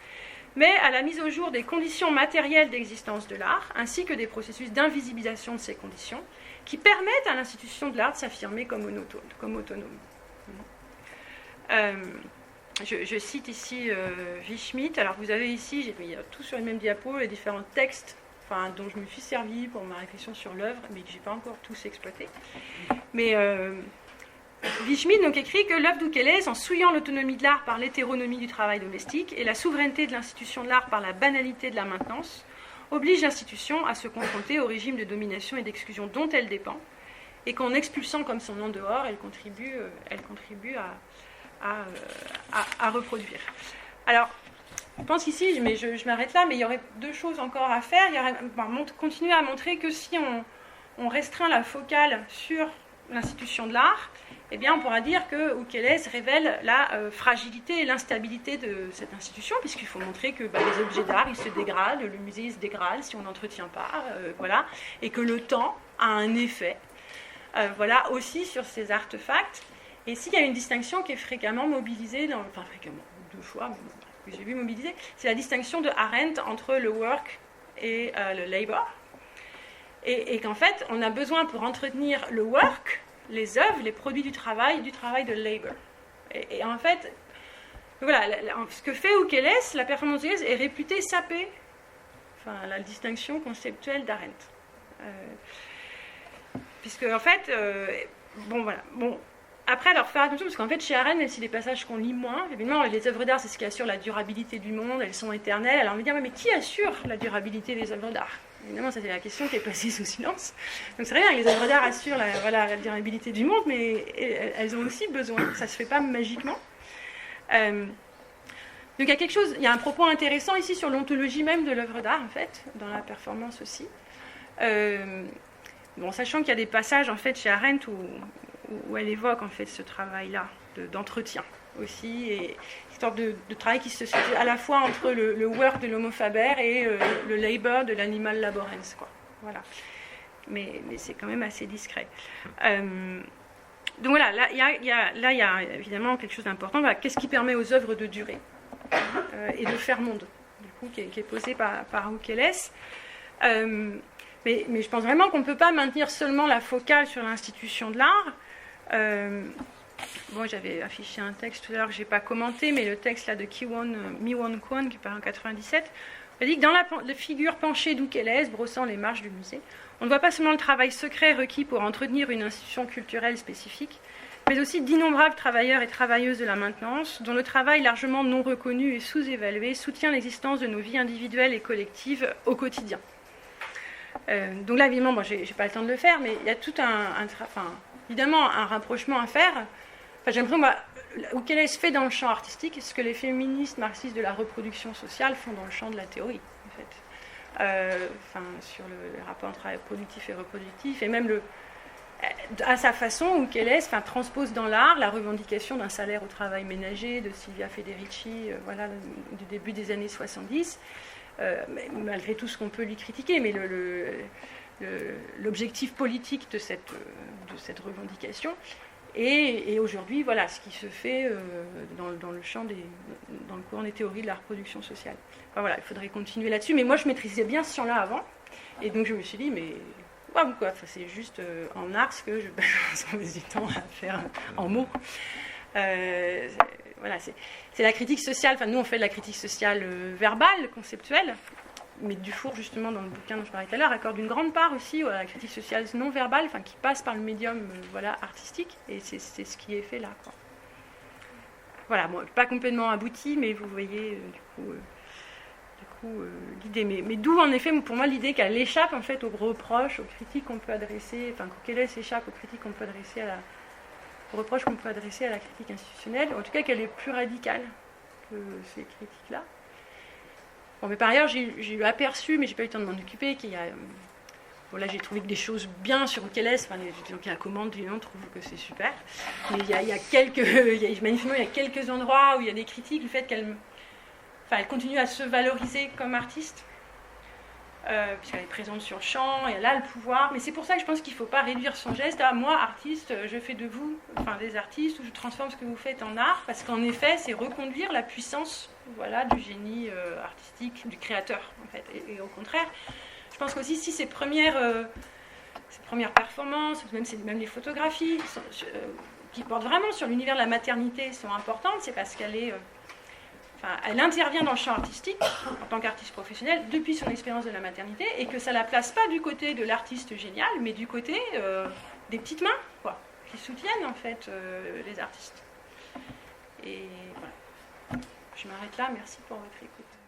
mais à la mise au jour des conditions matérielles d'existence de l'art, ainsi que des processus d'invisibilisation de ces conditions, qui permettent à l'institution de l'art de s'affirmer comme autonome. Je cite ici Wischmidt. Alors vous avez ici, j'ai mis tout sur les mêmes diapos, les différents textes dont je me suis servi pour ma réflexion sur l'œuvre, mais que je n'ai pas encore tous exploités. Mais Wischmidt donc écrit que l'œuvre d'Oukelès, en souillant l'autonomie de l'art par l'hétéronomie du travail domestique et la souveraineté de l'institution de l'art par la banalité de la maintenance, oblige l'institution à se confronter au régime de domination et d'exclusion dont elle dépend, et qu'en expulsant comme son nom dehors, elle contribue à reproduire. Alors, je pense qu'ici, mais je m'arrête là, mais il y aurait deux choses encore à faire. Il y aurait continuer à montrer que si on restreint la focale sur l'institution de l'art, eh bien, on pourra dire que Oukelès révèle la fragilité et l'instabilité de cette institution, puisqu'il faut montrer que les objets d'art, ils se dégradent, le musée il se dégrade si on n'entretient pas, et que le temps a un effet, aussi sur ces artefacts. Et s'il y a une distinction qui est fréquemment mobilisée, fréquemment, 2 fois, que j'ai vu mobiliser, c'est la distinction de Arendt entre le work et le labor. Et qu'en fait, on a besoin pour entretenir le work, les œuvres, les produits du travail de labor. Et en fait, ce que fait Oukelès, la performance d'Oukelès est réputée saper la distinction conceptuelle d'Arendt. Puisque, en fait, après, alors faire attention, parce qu'en fait, chez Arendt, même si les passages qu'on lit moins, évidemment, les œuvres d'art, c'est ce qui assure la durabilité du monde, elles sont éternelles. Alors on va dire, mais qui assure la durabilité des œuvres d'art ? Évidemment, ça c'est la question qui est passée sous silence. Donc c'est vrai, les œuvres d'art assurent la durabilité du monde, mais elles ont aussi besoin, ça ne se fait pas magiquement. Donc il y a un propos intéressant ici sur l'ontologie même de l'œuvre d'art, en fait, dans la performance aussi. Sachant qu'il y a des passages, en fait, chez Arendt où elle évoque en fait ce travail-là d'entretien aussi, et une sorte de travail qui se situe à la fois entre le work de l'homo faber et le labor de l'animal laborens, Voilà. Mais c'est quand même assez discret. Donc voilà, là il y a évidemment quelque chose d'important. Qu'est-ce qui permet aux œuvres de durer et de faire monde, du coup, qui est posé par Oukelès. Mais je pense vraiment qu'on ne peut pas maintenir seulement la focale sur l'institution de l'art. Bon, j'avais affiché un texte tout à l'heure que je n'ai pas commenté, mais le texte là, de Mi-won Kwon, qui paraît en 1997, on dit que dans la figure penchée d'Ukélès, brossant les marches du musée, on ne voit pas seulement le travail secret requis pour entretenir une institution culturelle spécifique, mais aussi d'innombrables travailleurs et travailleuses de la maintenance, dont le travail largement non reconnu et sous-évalué soutient l'existence de nos vies individuelles et collectives au quotidien. Donc là, évidemment, bon, j'ai pas le temps de le faire, mais il y a tout évidemment un rapprochement à faire. J'ai l'impression que Ukélès fait dans le champ artistique ce que les féministes marxistes de la reproduction sociale font dans le champ de la théorie, en fait. Sur le rapport entre travail productif et reproductif, et même à sa façon, Ukélès transpose dans l'art la revendication d'un salaire au travail ménager de Silvia Federici, du début des années 70, malgré tout ce qu'on peut lui critiquer, mais l'objectif politique de cette revendication. Et aujourd'hui, voilà ce qui se fait dans le champ dans le courant des théories de la reproduction sociale. Voilà, il faudrait continuer là-dessus, mais moi je maîtrisais bien ce champ-là avant, et donc je me suis dit, mais waouh, quoi, c'est juste en art ce que je passe du temps à faire en mots. Voilà, c'est la critique sociale, nous on fait de la critique sociale verbale, conceptuelle, mais Dufour, justement, dans le bouquin dont je parlais tout à l'heure, accorde une grande part aussi à la critique sociale non verbale, qui passe par le médium artistique, et c'est ce qui est fait là, quoi. Voilà, bon, pas complètement abouti, mais vous voyez, l'idée. Mais d'où, en effet, pour moi, l'idée qu'elle échappe, en fait, aux reproches, aux critiques qu'on peut adresser, qu'Ukélès échappe aux critiques qu'on peut adresser aux reproches qu'on peut adresser à la critique institutionnelle, en tout cas qu'elle est plus radicale que ces critiques-là. Bon, mais par ailleurs, j'ai eu aperçu, mais j'ai pas eu le temps de m'en occuper, qu'il y a... là, j'ai trouvé que des choses bien sur Ukélès, les gens qui la commandent, les gens trouvent que c'est super. Mais il y a manifestement, il y a quelques endroits où il y a des critiques, le fait qu'elle continue à se valoriser comme artiste, puisqu'elle est présente sur le champ, et elle a le pouvoir. Mais c'est pour ça que je pense qu'il ne faut pas réduire son geste à moi, artiste, je fais de vous, des artistes, ou je transforme ce que vous faites en art, parce qu'en effet, c'est reconduire la puissance du génie artistique, du créateur, en fait. Et au contraire, je pense qu'aussi, si ces premières performances, même les photographies, qui portent vraiment sur l'univers de la maternité, sont importantes, c'est parce qu'elle elle intervient dans le champ artistique, en tant qu'artiste professionnelle, depuis son expérience de la maternité, et que ça ne la place pas du côté de l'artiste génial, mais du côté des petites mains, qui soutiennent, en fait, les artistes. Et voilà. Je m'arrête là, merci pour votre écoute.